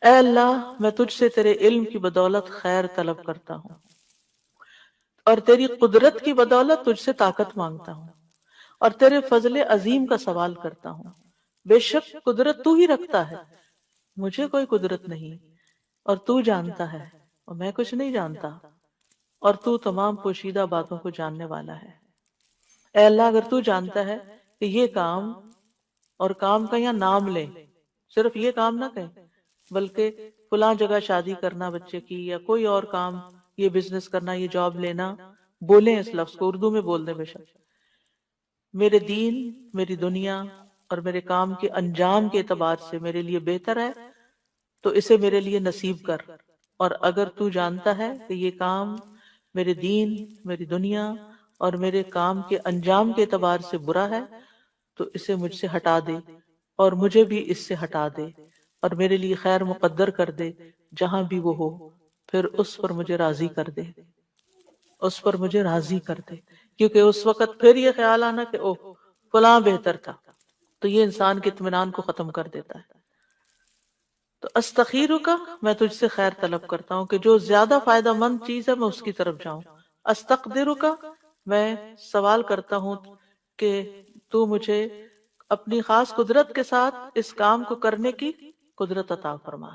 اے اللہ میں تجھ سے تیرے علم کی بدولت خیر طلب کرتا ہوں، اور تیری قدرت کی بدولت تجھ سے طاقت مانگتا ہوں، اور تیرے فضل عظیم کا سوال کرتا ہوں. بے شک قدرت تو ہی رکھتا ہے، مجھے کوئی قدرت نہیں، اور تو جانتا ہے اور میں کچھ نہیں جانتا، اور تو تمام پوشیدہ باتوں کو جاننے والا ہے. اے اللہ اگر تو جانتا ہے کہ یہ کام، اور کام کا یہاں نام لیں، صرف یہ کام نہ کہیں بلکہ فلاں جگہ شادی کرنا بچے کی، یا کوئی اور کام، یہ بزنس کرنا، یہ جاب لینا، بولیں اس لفظ کو، اردو میں بول دیں بے شک. میرے دین، میری دنیا اور میرے کام کے انجام کے اعتبار سے میرے لیے بہتر ہے تو اسے میرے لیے نصیب کر، اور اگر تو جانتا ہے کہ یہ کام میرے دین، میری دنیا اور میرے کام کے انجام کے اعتبار سے برا ہے تو اسے مجھ سے ہٹا دے، اور مجھے بھی اس سے ہٹا دے، اور میرے لیے خیر مقدر کر دے جہاں بھی وہ ہو، پھر اس پر مجھے راضی کر دے، اس پر مجھے راضی کر دے. کیونکہ اس وقت پھر یہ خیال آنا کہ اوہ فلاں بہتر تھا، تو یہ انسان کے اطمینان کو ختم کر دیتا ہے. تو استخیرک، میں تجھ سے خیر طلب کرتا ہوں کہ جو زیادہ فائدہ مند چیز ہے میں اس کی طرف جاؤں. استقدرک، میں سوال کرتا ہوں کہ تو مجھے اپنی خاص قدرت کے ساتھ اس کام کو کرنے کی قدرت عطا فرما،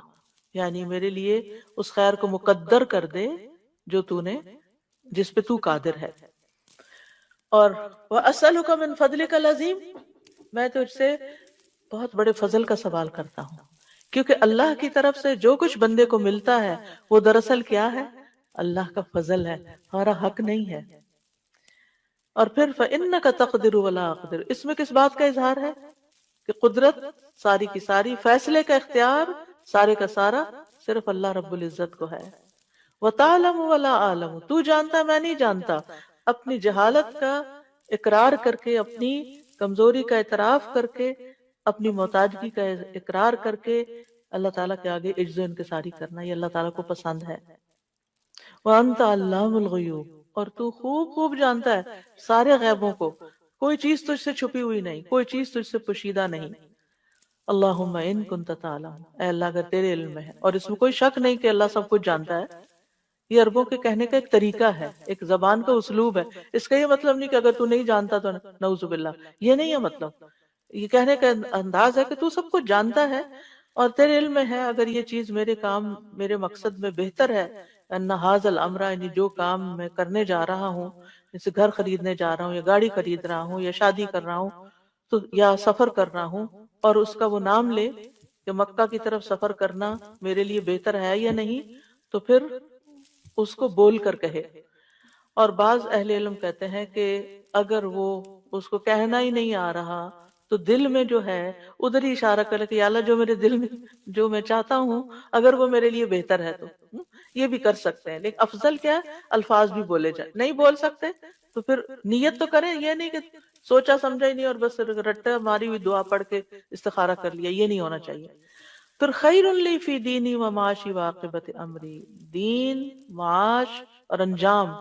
یعنی میرے لیے اس خیر کو مقدر کر دے جو تو نے، جس پہ تو قادر ہے. اور وَأَسْأَلُكَ مِن فَضْلِكَ الْعَظِيمِ، میں تجھ سے بہت بڑے فضل کا سوال کرتا ہوں، کیونکہ اللہ کی طرف سے جو کچھ بندے کو ملتا ہے وہ دراصل کیا ہے؟ اللہ کا فضل ہے، ہمارا حق نہیں ہے. اور پھر فَإِنَّكَ تَقْدِرُ وَلَا أَقْدِرُ، اس میں کس بات کا اظہار ہے؟ کہ قدرت ساری کی ساری، فیصلے کا اختیار سارے کا سارا صرف اللہ رب العزت کو ہے. وَتَعْلَمُ وَلَا أَعْلَمُ، تو جانتا ہے میں نہیں جانتا. اپنی جہالت کا اقرار کر کے، اپنی کمزوری کا اعتراف کر کے، اپنی محتاجگی کا اقرار کر کے اللہ تعالیٰ کے آگے عجز و انکساری کرنا، یہ اللہ تعالیٰ کو پسند ہے. وَأَنْتَ عَلَّامُ الْغُیُوبِ، اور تو خوب خوب جانتا ہے سارے غیبوں کو، کوئی چیز تجھ سے چھپی ہوئی نہیں، کوئی چیز تجھ سے پوشیدہ نہیں. اللہم ان کنت تعلم، اے اللہ اگر تیرے علم میں ہے، اور اس میں کوئی شک نہیں کہ اللہ سب کچھ جانتا ہے. یہ عربوں کے کہنے کا ایک طریقہ ہے، ایک زبان کا اسلوب ہے. اس کا یہ مطلب نہیں کہ اگر تو نہیں جانتا تو نعوذ باللہ، یہ نہیں ہے مطلب. یہ کہنے کا انداز ہے کہ تو سب کچھ جانتا ہے اور تیرے علم میں ہے اگر یہ چیز میرے کام، میرے مقصد میں بہتر ہے، ان ھذا الامر، یعنی جو کام میں کرنے جا رہا ہوں، جیسے گھر خریدنے جا رہا ہوں یا گاڑی خرید رہا ہوں یا شادی کر رہا ہوں تو یا سفر کر رہا ہوں، اور اس کا وہ نام لے کہ مکہ کی طرف سفر کرنا میرے لیے بہتر ہے یا نہیں، تو پھر اس کو بول کر کہے. اور بعض اہل علم کہتے ہیں کہ اگر وہ اس کو کہنا ہی نہیں آ رہا تو دل میں جو ہے ادھر ہی اشارہ کرے کہ یا اللہ جو میرے دل میں جو میں چاہتا ہوں اگر وہ میرے لیے بہتر ہے تو یہ بھی کر سکتے ہیں. لیکن افضل کیا ہے؟ الفاظ بھی بولے جائیں. نہیں بول سکتے تو پھر نیت تو کریں، یہ نہیں کہ سوچا سمجھا ہی نہیں اور بس رٹا ماری ہوئی دعا پڑھ کے استخارہ کر لیا، یہ نہیں ہونا چاہیے. پھر خیر لی فی دینی و معاشی وعاقبت امری، دین، معاش اور انجام،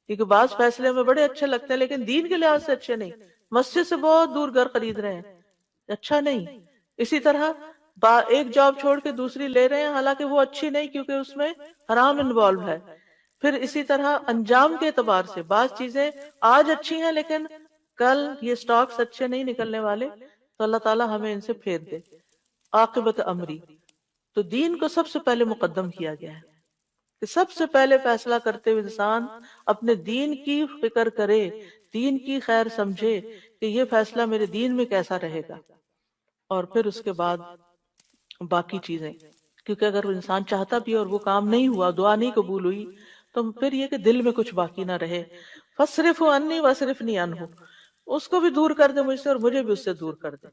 کیونکہ بعض فیصلے میں بڑے اچھے لگتے ہیں لیکن دین کے لحاظ سے اچھے نہیں. مسجد سے بہت دور گھر خرید رہے ہیں، اچھا نہیں. اسی طرح ایک جاب چھوڑ کے دوسری لے رہے ہیں حالانکہ وہ اچھی نہیں کیونکہ اس میں حرام انوالو ہے. پھر اسی طرح انجام کے اعتبار سے بعض چیزیں آج اچھی ہیں لیکن کل یہ سٹاکس اچھے نہیں نکلنے والے، تو اللہ تعالیٰ ہمیں ان سے پھیر دے. عاقبت امری، تو دین کو سب سے پہلے مقدم کیا گیا ہے کہ سب سے پہلے فیصلہ کرتے ہوئے انسان اپنے دین کی فکر کرے، دین کی خیر سمجھے کہ یہ فیصلہ میرے دین میں کیسا رہے گا، اور پھر اس کے بعد باقی چیزیں. کیونکہ اگر وہ انسان چاہتا بھی اور وہ کام نہیں ہوا، دعا نہیں قبول ہوئی، تو پھر یہ کہ دل میں کچھ باقی نہ رہے. فَاصْرِفْهُ عَنِّي وَاصْرِفْنِي عَنْهُ، اس کو بھی دور کر دے مجھ سے اور مجھے بھی اس سے دور کر دے.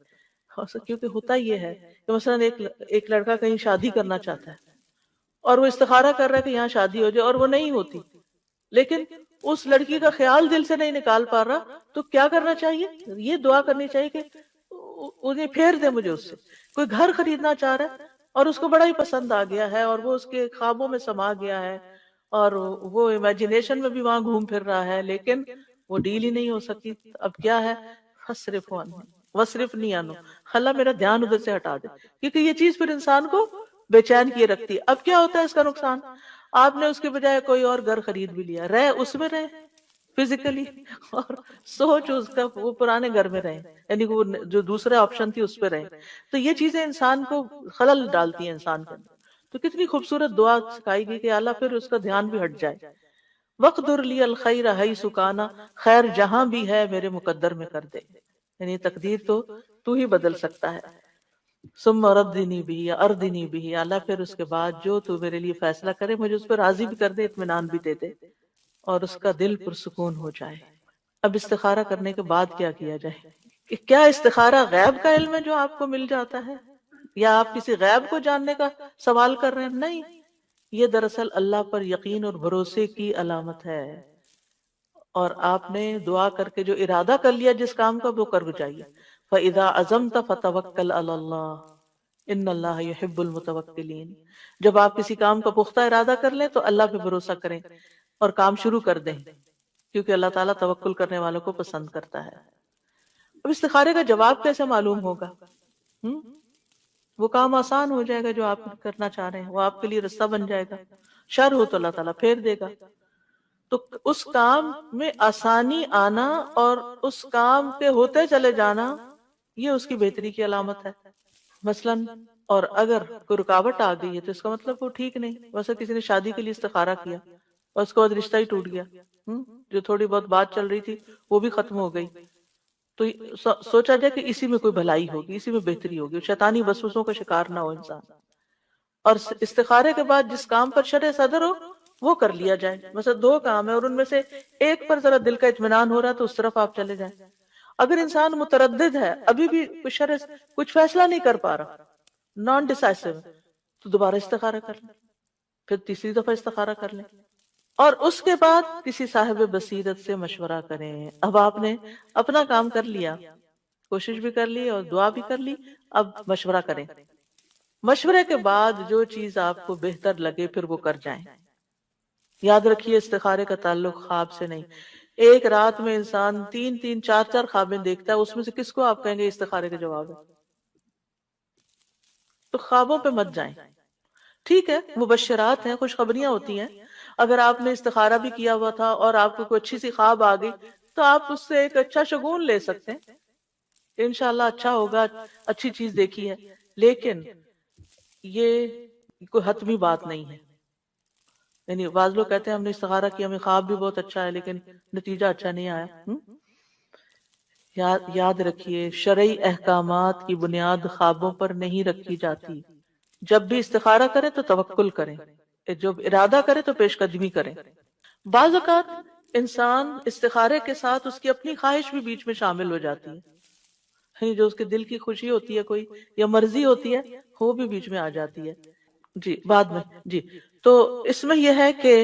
کیونکہ ہوتا یہ ہے کہ مثلاً ایک لڑکا کہیں شادی کرنا چاہتا ہے اور وہ استخارہ کر رہا ہے کہ یہاں شادی ہو جائے اور وہ نہیں ہوتی، لیکن اس لڑکی کا خیال دل سے نہیں نکال پا رہا، تو کیا کرنا چاہیے؟ یہ دعا کرنی چاہیے کہ انہیں پھیر دے مجھے اس سے۔ کوئی گھر خریدنا چاہ رہا ہے اور اس کو بڑا ہی پسند آ گیا ہے اور وہ اس کے خوابوں میں سما گیا ہے اور وہ امیجنیشن میں بھی وہاں گھوم پھر رہا ہے، لیکن وہ ڈیل ہی نہیں ہو سکی۔ اب کیا ہے؟ فصرف وصرف نہیں آنو، اللہ میرا دھیان ادھر سے ہٹا دے، کیونکہ یہ چیز پھر انسان کو بے چین کیے رکھتی ہے۔ اب کیا ہوتا ہے اس کا نقصان؟ آپ نے اس کے بجائے کوئی اور گھر خرید بھی لیا، رہے اس میں رہے فزیکلی، اور سوچ اس کا وہ پرانے گھر میں رہے، یعنی وہ جو دوسرا آپشن تھی اس پہ رہے۔ تو یہ چیزیں انسان کو خلل ڈالتی ہیں انسان کے اندر۔ تو کتنی خوبصورت دعا سکھائی گئی کہ اللہ پھر اس کا دھیان بھی ہٹ جائے۔ وَقْدُرْ لِيَ الْخَيْرَ حَيْثُ كَانَ، خیر جہاں بھی ہے میرے مقدر میں کر دے، یعنی تقدیر تو ہی بدل سکتا ہے۔ ثم ردنی بھی یا اردنی بھی، اللہ پھر اس کے بعد جو تو میرے لیے فیصلہ کرے مجھے اس پر راضی بھی کر دے، اطمینان بھی دے دے اور اس کا دل پرسکون ہو جائے۔ اب استخارہ کرنے کے بعد کیا کیا جائے؟ کہ کیا استخارہ غیب کا علم ہے جو آپ کو مل جاتا ہے، یا آپ کسی غیب کو جاننے کا سوال کر رہے ہیں؟ نہیں، یہ دراصل اللہ پر یقین اور بھروسے کی علامت ہے، اور آپ نے دعا کر کے جو ارادہ کر لیا جس کام کا، وہ کر جائیے۔ فَإِذَا عَزَمْتَ فَتَوَكَّلْ عَلَى اللَّهِ إِنَّ اللَّهَ يُحِبُّ الْمُتَوَكِّلِينَ، جب آپ کسی کام کا پختہ ارادہ کر لیں تو اللہ پہ بھروسہ کریں اور کام شروع کر دیں، کیونکہ اللہ تعالیٰ توکل کرنے والوں کو پسند کرتا ہے۔ اب استخارے کا جواب کیسے معلوم ہوگا؟ وہ کام آسان ہو جائے گا جو آپ کرنا چاہ رہے ہیں، وہ آپ کے لیے رستہ بن جائے گا۔ شر ہو تو اللہ تعالیٰ پھیر دے گا۔ تو اس کام میں آسانی آنا اور اس کام کے ہوتے چلے جانا، یہ اس کی بہتری کی علامت ہے۔ مثلاً اور اگر کوئی رکاوٹ آ گئی ہے تو اس کا مطلب وہ ٹھیک نہیں۔ ویسے کسی نے شادی کے لیے استخارہ کیا اور اس کے بعد رشتہ ہی ٹوٹ گیا، جو تھوڑی بہت بات چل رہی تھی وہ بھی ختم ہو گئی، تو سوچا جائے کہ اسی میں کوئی بھلائی ہوگی، اسی میں بہتری ہوگی، شیطانی وسوسوں کا شکار نہ ہو انسان۔ اور استخارے کے بعد جس کام پر شرع صدر ہو وہ کر لیا جائے۔ مثلا دو کام ہے اور ان میں سے ایک پر ذرا دل کا اطمینان ہو رہا ہے تو اس طرف آپ چلے جائیں۔ اگر انسان متردد ہے، ابھی بھی کچھ فیصلہ نہیں کر پا رہا، نان ڈیسائسو، تو دوبارہ استخارہ کر لیں، پھر تیسری دفعہ استخارہ کر لیں، اور اس کے بعد کسی صاحب بصیرت سے مشورہ کریں۔ اب آپ نے اپنا کام کر لیا، کوشش بھی کر لی اور دعا بھی کر لی، اب مشورہ کریں۔ مشورے کے بعد جو چیز آپ کو بہتر لگے پھر وہ کر جائیں۔ یاد رکھیے استخارے کا تعلق خواب سے نہیں۔ ایک رات میں انسان 3 4 خوابیں دیکھتا ہے، اس میں سے کس کو آپ کہیں گے استخارے کا جواب ہے؟ تو خوابوں پہ مت جائیں۔ ٹھیک ہے، مبشرات ہیں، خوشخبریاں ہوتی ہیں۔ اگر آپ نے استخارہ بھی کیا ہوا تھا اور آپ کو کوئی اچھی سی خواب آ گئی تو آپ اس سے ایک اچھا شگون لے سکتے ہیں، انشاءاللہ اچھا ہوگا، اچھی چیز دیکھی ہے، لیکن یہ کوئی حتمی بات نہیں ہے۔ یعنی بعض لوگ کہتے ہیں ہم نے استخارہ کیا، ہمیں خواب بھی بہت اچھا ہے لیکن نتیجہ اچھا نہیں آیا۔ یاد رکھیے شرعی احکامات کی بنیاد خوابوں پر نہیں رکھی جاتی۔ جب بھی استخارہ کریں تو توکل کریں، جب ارادہ کریں تو پیش قدمی کریں۔ بعض اوقات انسان استخارے کے ساتھ اس کی اپنی خواہش بھی بیچ میں شامل ہو جاتی ہے، جو اس کے دل کی خوشی ہوتی ہے کوئی یا مرضی ہوتی ہے وہ بھی بیچ میں آ جاتی ہے۔ جی بعد میں جی تو اس میں یہ ہے کہ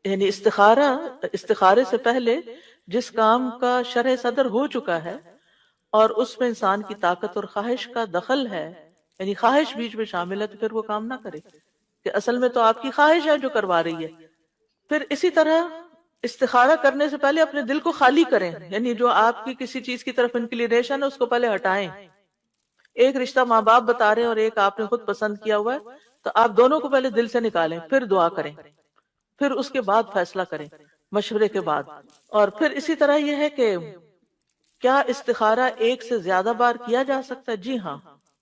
یعنی استخارے سے پہلے جس کام کا شرح صدر ہو چکا ہے اور اس میں انسان کی طاقت اور خواہش کا دخل ہے، یعنی خواہش بیچ میں شامل ہے، تو پھر وہ کام نہ کرے، کہ اصل میں تو آپ کی خواہش ہے جو کروا رہی ہے۔ پھر اسی طرح استخارہ کرنے سے پہلے اپنے دل کو خالی کریں، یعنی جو آپ کی کسی چیز کی طرف انکلینیشن ہے اس کو پہلے ہٹائیں۔ ایک رشتہ ماں باپ بتا رہے ہیں اور ایک آپ نے خود پسند کیا ہوا ہے، تو آپ دونوں کو پہلے دل سے نکالیں، پھر دعا کریں، پھر اس کے بعد فیصلہ کریں مشورے کے بعد۔ اور پھر اسی طرح یہ ہے کہ کیا استخارہ ایک سے زیادہ بار کیا جا سکتا ہے؟ جی ہاں،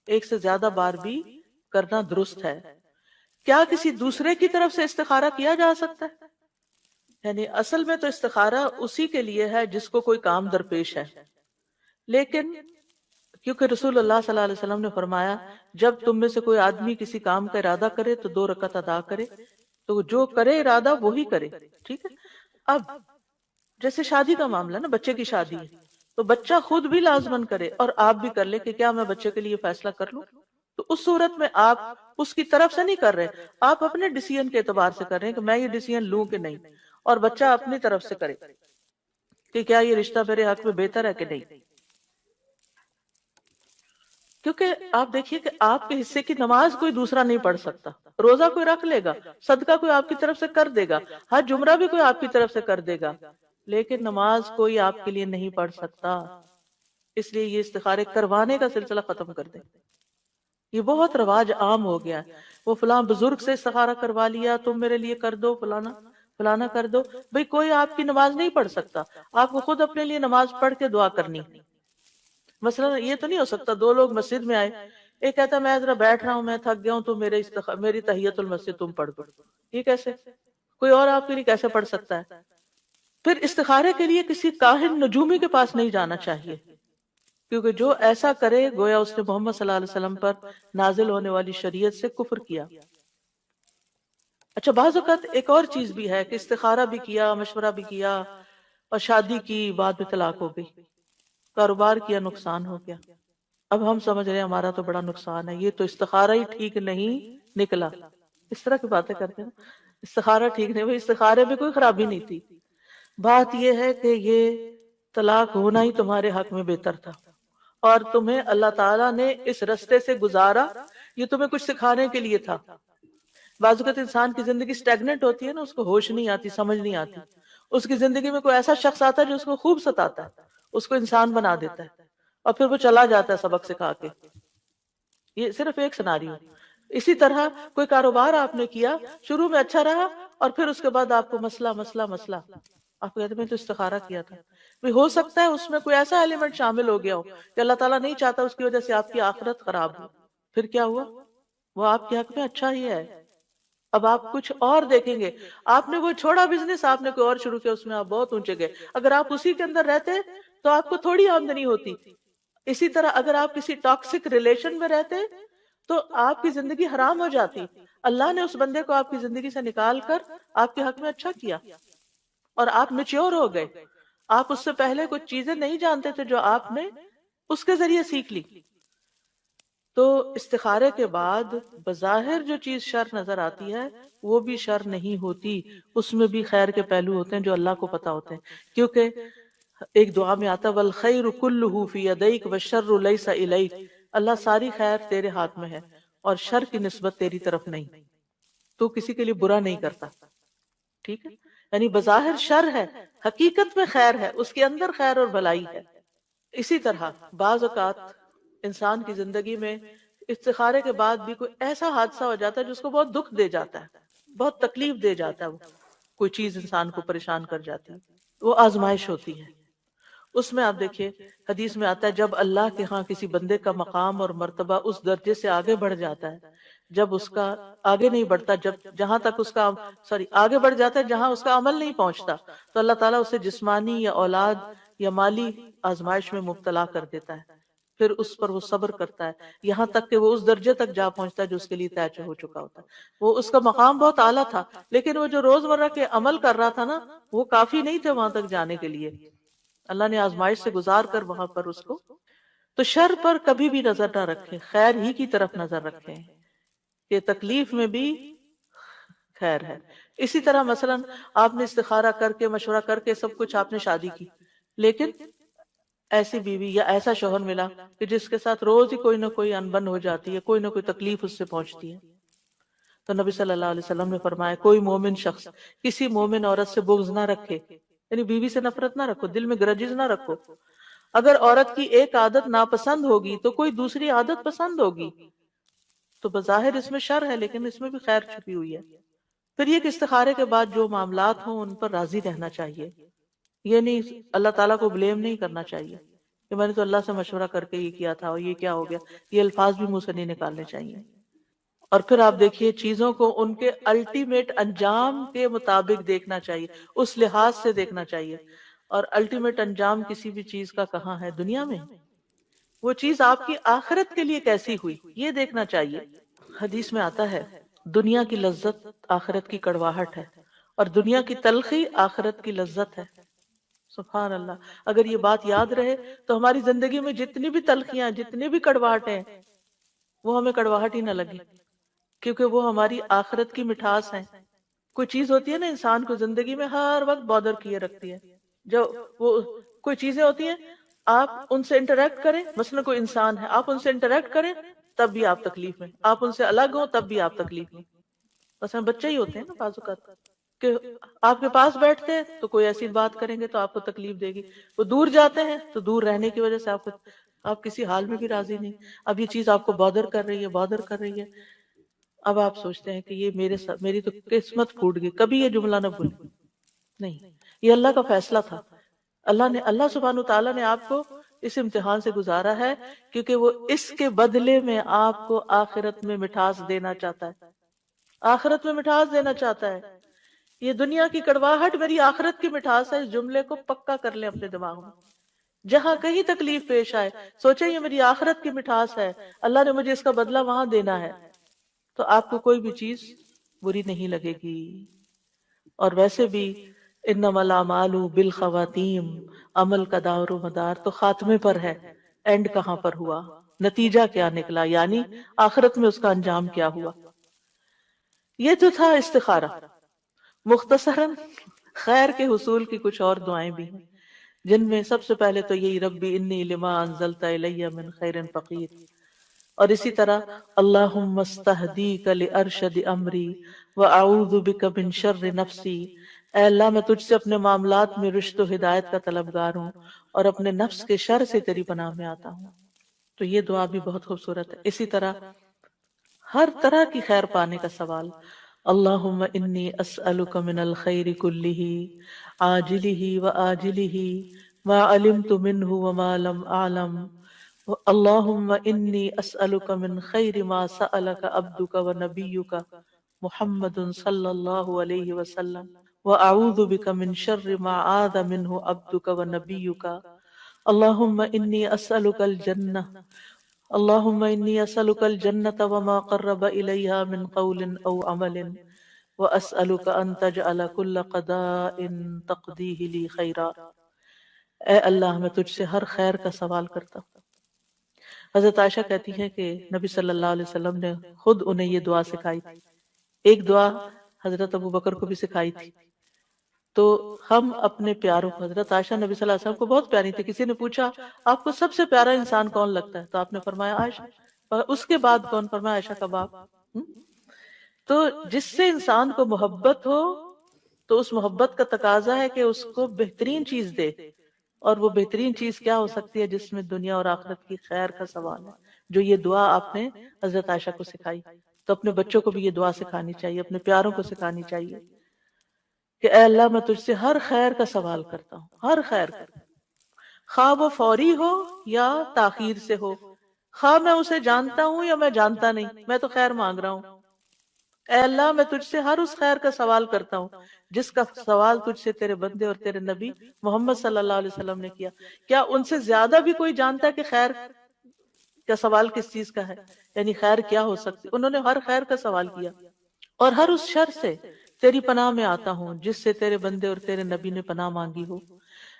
ایک سے زیادہ بار بھی کرنا درست ہے۔ کیا کسی دوسرے کی طرف سے استخارہ کیا جا سکتا ہے؟ یعنی اصل میں تو استخارہ اسی کے لیے ہے جس کو کوئی کام درپیش ہے، لیکن کیونکہ رسول اللہ صلی اللہ علیہ وسلم نے فرمایا جب تم میں سے کوئی آدمی کسی کام کا ارادہ کرے تو 2 رکعت ادا کرے، تو جو کرے ارادہ وہی کرے، ٹھیک ہے۔ اب جیسے شادی کا معاملہ نا، بچے کی شادی ہے تو بچہ خود بھی لازمن کرے اور آپ بھی کر لے کہ کیا میں بچے کے لیے فیصلہ کر لوں، تو اس صورت میں آپ اس کی طرف سے نہیں کر رہے، آپ اپنے ڈیسیژن کے اعتبار سے کر رہے ہیں کہ میں یہ ڈیسیژن لوں کہ نہیں، اور بچہ اپنی طرف سے کرے کہ کیا یہ رشتہ میرے حق میں بہتر ہے کہ نہیں۔ کیونکہ آپ دیکھیے کہ آپ کے حصے کی نماز کوئی دوسرا نہیں پڑھ سکتا، روزہ کوئی رکھ لے گا، صدقہ کوئی آپ کی طرف سے کر دے گا، حج عمرہ بھی کوئی آپ کی طرف سے کر دے گا، لیکن نماز کوئی آپ کے لیے نہیں پڑھ سکتا۔ اس لیے یہ استخارے کروانے کا سلسلہ ختم کر دیں۔ یہ بہت رواج عام ہو گیا ہے، وہ فلاں بزرگ سے استخارہ کروا لیا، تم میرے لیے کر دو، فلانا فلانا کر دو۔ بھئی کوئی آپ کی نماز نہیں پڑھ سکتا، آپ کو خود اپنے لیے نماز پڑھ کے دعا کرنی۔ مثلا یہ تو نہیں ہو سکتا دو لوگ مسجد میں آئے، ایک کہتا ہے میں ذرا بیٹھ رہا ہوں، میں تھک گیا ہوں، تو میری تحیت المسجد تم پڑھ دو۔ یہ کیسے؟ کوئی اور آپ کے لیے کیسے پڑھ سکتا ہے؟ پھر استخارے کے لیے کسی کاہن نجومی کے پاس نہیں جانا چاہیے، کیونکہ جو ایسا کرے گویا اس نے محمد صلی اللہ علیہ وسلم پر نازل ہونے والی شریعت سے کفر کیا۔ اچھا، بعض اوقات ایک اور چیز بھی ہے کہ استخارہ بھی کیا، مشورہ بھی کیا، اور شادی کی، بعد میں طلاق ہو گئی، کاروبار کیا، نقصان ہو گیا، اب ہم سمجھ رہے ہیں ہمارا تو بڑا نقصان ہے، یہ تو استخارہ ہی ٹھیک نہیں نکلا۔ اس طرح کی باتیں کرتے ہیں، استخارہ ٹھیک نہیں، وہ استخارے میں کوئی خرابی نہیں تھی، بات یہ ہے کہ یہ طلاق ہونا ہی تمہارے حق میں بہتر تھا، اور تمہیں اللہ تعالیٰ نے اس رستے سے گزارا، یہ تمہیں کچھ سکھانے کے لیے تھا۔ بعض اوقات انسان کی زندگی سٹیگنٹ ہوتی ہے نا، اس کو ہوش نہیں آتی، سمجھ نہیں آتی، اس کی زندگی میں کوئی ایسا شخص آتا ہے جو اس کو خوب ستاتا ہے، اس کو انسان بنا دیتا ہے، اور پھر وہ چلا جاتا ہے سبق سکھا کے۔ یہ صرف ایک سناریو۔ اسی طرح کوئی کاروبار آپ نے کیا، شروع میں اچھا رہا، اور پھر اس کے بعد آپ کو مسئلہ مسئلہ مسئلہ، آپ کہتے ہیں میں تو استخارہ کیا تھا۔ بھی ہو سکتا ہے اس میں کوئی ایسا ایلیمنٹ شامل ہو گیا ہو کہ اللہ تعالیٰ نہیں چاہتا اس کی وجہ سے آپ کی آخرت خراب ہو، پھر کیا ہوا؟ وہ آپ کے حق میں اچھا ہی ہے، اب آپ کچھ اور دیکھیں گے۔ آپ نے وہ چھوڑا بزنس، آپ نے کوئی اور شروع کیا، اس میں آپ بہت اونچے گئے، اگر آپ اسی کے اندر رہتے تو آپ کو تھوڑی آمدنی ہوتی۔ اسی طرح اگر آپ کسی ٹاکسک ریلیشن میں رہتے تو آپ کی زندگی حرام ہو جاتی۔ اللہ نے اس بندے کو آپ کی زندگی سے نکال کر آپ کے حق میں اچھا کیا، اور آپ میچور ہو گئے، آپ اس سے پہلے کچھ چیزیں نہیں جانتے تھے جو آپ نے اس کے ذریعے سیکھ لی۔ تو استخارے کے بعد بظاہر جو چیز شر نظر آتی ہے وہ بھی شر نہیں ہوتی، اس میں بھی خیر کے پہلو ہوتے ہیں جو اللہ کو پتا ہوتے ہیں، کیونکہ ایک دعا میں آتا والخیر کلہ فی یدیک والشر لیس الیک، اللہ ساری خیر تیرے ہاتھ میں ہے اور شر کی نسبت تیری طرف نہیں، تو کسی کے لیے برا نہیں کرتا۔ ٹھیک ہے، یعنی بظاہر شر ہے، حقیقت میں خیر ہے، اس کے اندر خیر اور بھلائی ہے۔ اسی طرح بعض اوقات انسان کی زندگی میں استخارے کے بعد بھی کوئی ایسا حادثہ ہو جاتا ہے جو اس کو بہت دکھ دے جاتا ہے، بہت تکلیف دے جاتا ہے، وہ کوئی چیز انسان کو پریشان کر جاتی ہے، وہ آزمائش ہوتی ہے۔ اس میں آپ دیکھیے حدیث میں آتا ہے جب اللہ کے ہاں کسی بندے کا مقام اور مرتبہ اس درجے سے آگے بڑھ جاتا ہے، جب اس کا آگے نہیں بڑھتا، جب جہاں تک اس کا آگے بڑھ جاتا ہے جہاں اس کا عمل نہیں پہنچتا، تو اللہ تعالیٰ اسے جسمانی یا اولاد یا مالی آزمائش میں مبتلا کر دیتا ہے، پھر اس پر وہ صبر کرتا ہے یہاں تک کہ وہ اس درجے تک جا پہنچتا ہے جو اس کے لیے طے ہو چکا ہوتا ہے۔ وہ اس کا مقام بہت اعلیٰ تھا، لیکن وہ جو روزمرہ کے عمل کر رہا تھا نا، وہ کافی نہیں تھے وہاں تک جانے کے لیے، اللہ نے آزمائش سے گزار کر وہاں پر اس کو۔ تو شر پر کبھی بھی نظر نہ رکھیں، خیر ہی کی طرف نظر رکھیں کہ تکلیف میں بھی خیر ہے۔ اسی طرح مثلا آپ نے استخارہ کر کے، مشورہ کر کے، سب کچھ آپ نے شادی کی، لیکن ایسی بیوی یا ایسا شوہر ملا کہ جس کے ساتھ روز ہی کوئی نہ کوئی انبن ہو جاتی ہے، کوئی نہ کوئی تکلیف اس سے پہنچتی ہے، تو نبی صلی اللہ علیہ وسلم نے فرمایا کوئی مومن شخص کسی مومن عورت سے بغض نہ رکھے، یعنی بیوی سے نفرت نہ رکھو، دل میں گرجز نہ رکھو۔ اگر عورت کی ایک عادت ناپسند ہوگی تو کوئی دوسری عادت پسند ہوگی، تو بظاہر اس میں شر ہے لیکن اس میں بھی خیر چھپی ہوئی ہے۔ پھر یہ کہ استخارے کے بعد جو معاملات ہوں ان پر راضی رہنا چاہیے، یہ نہیں اللہ تعالیٰ کو بلیم نہیں کرنا چاہیے کہ میں نے تو اللہ سے مشورہ کر کے یہ کیا تھا اور یہ کیا ہو گیا، یہ الفاظ بھی منہ سے نہیں نکالنے چاہیے۔ اور پھر آپ دیکھیے چیزوں کو ان کے الٹیمیٹ انجام کے مطابق دیکھنا چاہیے، اس لحاظ سے دیکھنا چاہیے، اور الٹیمیٹ انجام کسی بھی چیز کا کہاں ہے؟ دنیا میں۔ وہ چیز آپ کی آخرت کے لیے کیسی ہوئی یہ دیکھنا چاہیے۔ حدیث میں آتا ہے دنیا کی لذت آخرت کی کڑواہٹ ہے، اور دنیا کی تلخی آخرت کی لذت ہے۔ سبحان اللہ، اگر یہ بات یاد رہے تو ہماری زندگی میں جتنی بھی تلخیاں، جتنی بھی کڑواہٹیں، وہ ہمیں کڑواہٹ ہی نہ لگے، کیونکہ وہ ہماری آخرت کی مٹھاس ہے۔ کوئی چیز ہوتی ہے نا انسان کو زندگی میں ہر وقت بادر کیے رکھتی ہے، جو وہ کوئی چیزیں ہوتی ہیں، آپ ان سے انٹریکٹ کریں، مثلا کوئی انسان ہے، آپ ان سے انٹریکٹ کریں تب بھی آپ تکلیف میں، آپ ان سے الگ ہوں تب بھی آپ تکلیف میں۔ مثلا بچے ہی ہوتے ہیں نا بعض اوقات، کہ آپ کے پاس بیٹھتے ہیں تو کوئی ایسی بات کریں گے تو آپ کو تکلیف دے گی، وہ دور جاتے ہیں تو دور رہنے کی وجہ سے آپ کسی حال میں بھی راضی نہیں، اب یہ چیز آپ کو بادر کر رہی ہے، بادر کر رہی ہے، اب آپ سوچتے ہیں کہ یہ میرے ساتھ، میری تو قسمت پھوٹ گئی، کبھی یہ جملہ نہ بھولیں، نہیں، یہ اللہ کا فیصلہ تھا۔ اللہ سبحانہ تعالیٰ نے آپ کو اس امتحان سے گزارا ہے کیونکہ وہ اس کے بدلے میں آپ کو آخرت میں مٹھاس دینا چاہتا ہے، آخرت میں مٹھاس دینا چاہتا ہے۔ یہ دنیا کی کڑواہٹ میری آخرت کی مٹھاس ہے، اس جملے کو پکا کر لیں اپنے دماغ میں۔ جہاں کہیں تکلیف پیش آئے سوچیں یہ میری آخرت کی مٹھاس ہے، اللہ نے مجھے اس کا بدلہ وہاں دینا ہے، تو آپ کو کوئی بھی چیز بری نہیں لگے گی۔ اور ویسے بھی انما الاعمال بالخواتیم، عمل کا دار و مدار تو خاتمے پر ہے، اینڈ کہاں پر ہوا، نتیجہ کیا نکلا، یعنی آخرت میں اس کا انجام کیا ہوا۔ یہ تو تھا استخارہ۔ مختصراً خیر کے حصول کی کچھ اور دعائیں بھی ہیں، جن میں سب سے پہلے تو یہی ربی انی لما انزلت الی من خیر فقیر، اور اسی طرح اللہم استہدیک لارشد امری واعوذ بک من شر نفسی، اے اللہ میں تجھ سے اپنے معاملات میں رشد و ہدایت کا طلبگار ہوں اور اپنے نفس کے شر سے تیری پناہ میں آتا ہوں۔ تو یہ دعا بھی بہت خوبصورت ہے۔ اسی طرح ہر طرح کی خیر پانے کا سوال، اللہم انی اسألک من الخیر کلہ عاجلہ وآجلہ ما علمت منہ وما لم اعلم، اللہم انی اسألک من خیر ما سألک عبدک ونبیک محمد صلی اللہ علیہ وسلم واعوذ بک من شر ما عاذ منہ عبدک ونبیک، اللہم انی اسألک الجنہ، اللہم انی اسألک الجنة وما قرب الیہا من قول او عمل واسألک ان تجعل کل قضاء تقضیہ لی خیرا، اے اللہ میں تجھ سے ہر خیر کا سوال کرتا ہوں۔ حضرت عائشہ کہتی ہے کہ نبی صلی اللہ علیہ وسلم نے خود انہیں یہ دعا سکھائی تھی، ایک دعا حضرت ابو بکر کو بھی سکھائی تھی۔ تو ہم اپنے پیاروں کو، حضرت عائشہ نبی صلی اللہ علیہ وسلم کو بہت پیاری تھی، کسی نے پوچھا آپ کو سب سے پیارا انسان کون لگتا ہے تو آپ نے فرمایا عائشہ، اور اس کے بعد کون؟ فرمایا عائشہ کا باپ۔ تو جس سے انسان کو محبت ہو تو اس محبت کا تقاضا ہے کہ اس کو بہترین چیز دے، اور وہ بہترین چیز کیا ہو سکتی ہے؟ جس میں دنیا اور آخرت کی خیر کا سوال ہے، جو یہ دعا آپ نے حضرت عائشہ کو سکھائی۔ تو اپنے بچوں کو بھی یہ دعا سکھانی چاہیے، اپنے پیاروں کو سکھانی چاہیے کہ اے اللہ میں تجھ سے ہر خیر کا سوال کرتا ہوں، ہر خیر کا، خواہ وہ فوری ہو یا تاخیر سے ہو، خواہ میں اسے جانتا ہوں یا میں جانتا نہیں، میں تو خیر مانگ رہا ہوں۔ اے اللہ میں تجھ سے ہر اس خیر کا سوال کرتا ہوں جس کا سوال تجھ سے تیرے بندے اور تیرے نبی محمد صلی اللہ علیہ وسلم نے کیا۔ کیا ان سے زیادہ بھی کوئی جانتا ہے کہ خیر کا سوال کس چیز کا ہے، یعنی خیر کیا ہو سکتی؟ انہوں نے ہر خیر کا سوال کیا۔ اور ہر اس شر سے تیری پناہ میں آتا ہوں جس سے تیرے بندے اور تیرے نبی نے پناہ مانگی ہو۔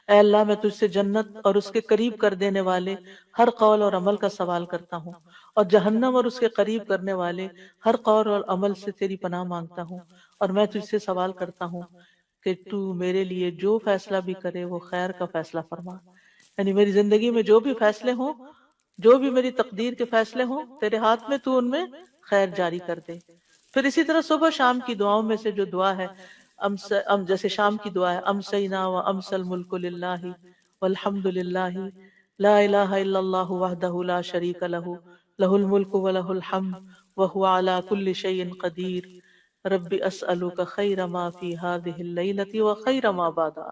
اے اللہ میں تجھ سے جنت اور اس کے قریب کر دینے والے ہر قول اور عمل کا سوال کرتا ہوں، اور جہنم اور اس کے قریب کرنے والے ہر قول اور عمل سے تیری پناہ مانگتا ہوں، اور میں تجھ سے سوال کرتا ہوں کہ تو میرے لیے جو فیصلہ بھی کرے وہ خیر کا فیصلہ فرما، یعنی میری زندگی میں جو بھی فیصلے ہوں، جو بھی میری تقدیر کے فیصلے ہوں، تیرے ہاتھ میں، تو ان میں خیر جاری کر دے۔ پھر اسی طرح صبح شام کی دعاؤں میں سے جو دعا ہے، جیسے شام کی دعا ہے امسینا و امس الملک للہ والحمد للہ لا الہ الا اللہ وحدہ لا شریک لہ لہ الملک و لہ الحمد وہو علی کل شیء قدیر رب اسألک خیر ما فی ہذہ اللیلۃ و خیر ما بعدہا۔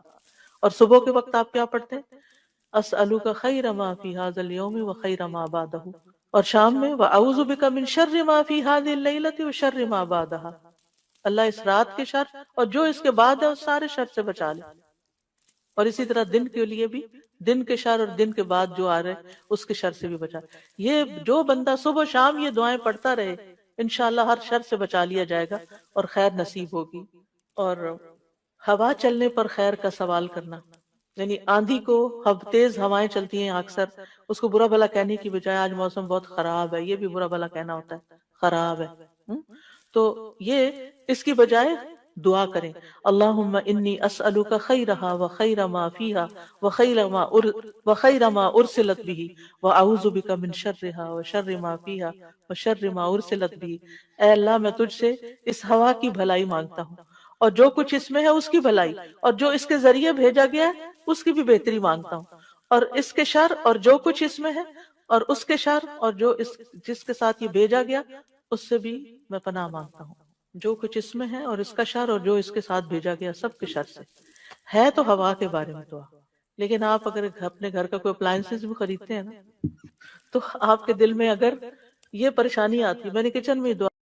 اور صبح کے وقت آپ کیا پڑھتے ہیں؟ اسألک خیر ما فی ھذا اليوم و خیر ما بعدہ، اور شام میں واعوذ بک من شر ما فی ھذہ اللیلۃ و شر ما بعدہا، اللہ اس رات کے شر اور جو اس کے بعد ہے اس سارے شر سے بچا لے۔ اور اسی طرح دن کے لیے بھی، دن کے شر اور دن کے بعد جو آ رہے اس کے شر سے بھی بچا۔ یہ جو بندہ صبح شام یہ دعائیں پڑھتا رہے انشاءاللہ ہر شر سے بچا لیا جائے گا اور خیر نصیب ہوگی۔ اور ہوا چلنے پر خیر کا سوال کرنا، یعنی آندھی کو تیز ہوائیں چلتی ہیں اکثر، اس کو برا بھلا کہنے کی بجائے آج موسم بہت خراب ہے، یہ بھی برا بھلا کہنا ہوتا ہے، خراب ہے۔ تو یہ اس کی بجائے دعا کریں، اللہم انی اسألک خیرہا وخیر ما فیہا وخیر ما ارسلت به واعوذ بک من شرہا وشر ما فیہا وشر ما ارسلت به۔ اے اللہ میں تجھ سے اس ہوا کی بھلائی مانگتا ہوں اور جو کچھ اس میں ہے اس کی بھلائی، اور جو اس کے ذریعے بھیجا گیا ہے اس کی بھی بہتری مانگتا ہوں، اور اس کے شر اور جو کچھ اس میں ہے، اور اس کے شر اور جو جس کے ساتھ یہ بھیجا گیا اس سے بھی میں پناہ مانگتا ہوں، جو کچھ اس میں ہے اور اس کا شر اور جو اس کے ساتھ بھیجا گیا سب کے شر سے۔ ہے تو ہوا کے بارے میں دعا، لیکن آپ اگر اپنے گھر کا کوئی اپلائنسز بھی خریدتے ہیں نا، تو آپ کے دل میں اگر یہ پریشانی آتی، میں نے کچن میں دعا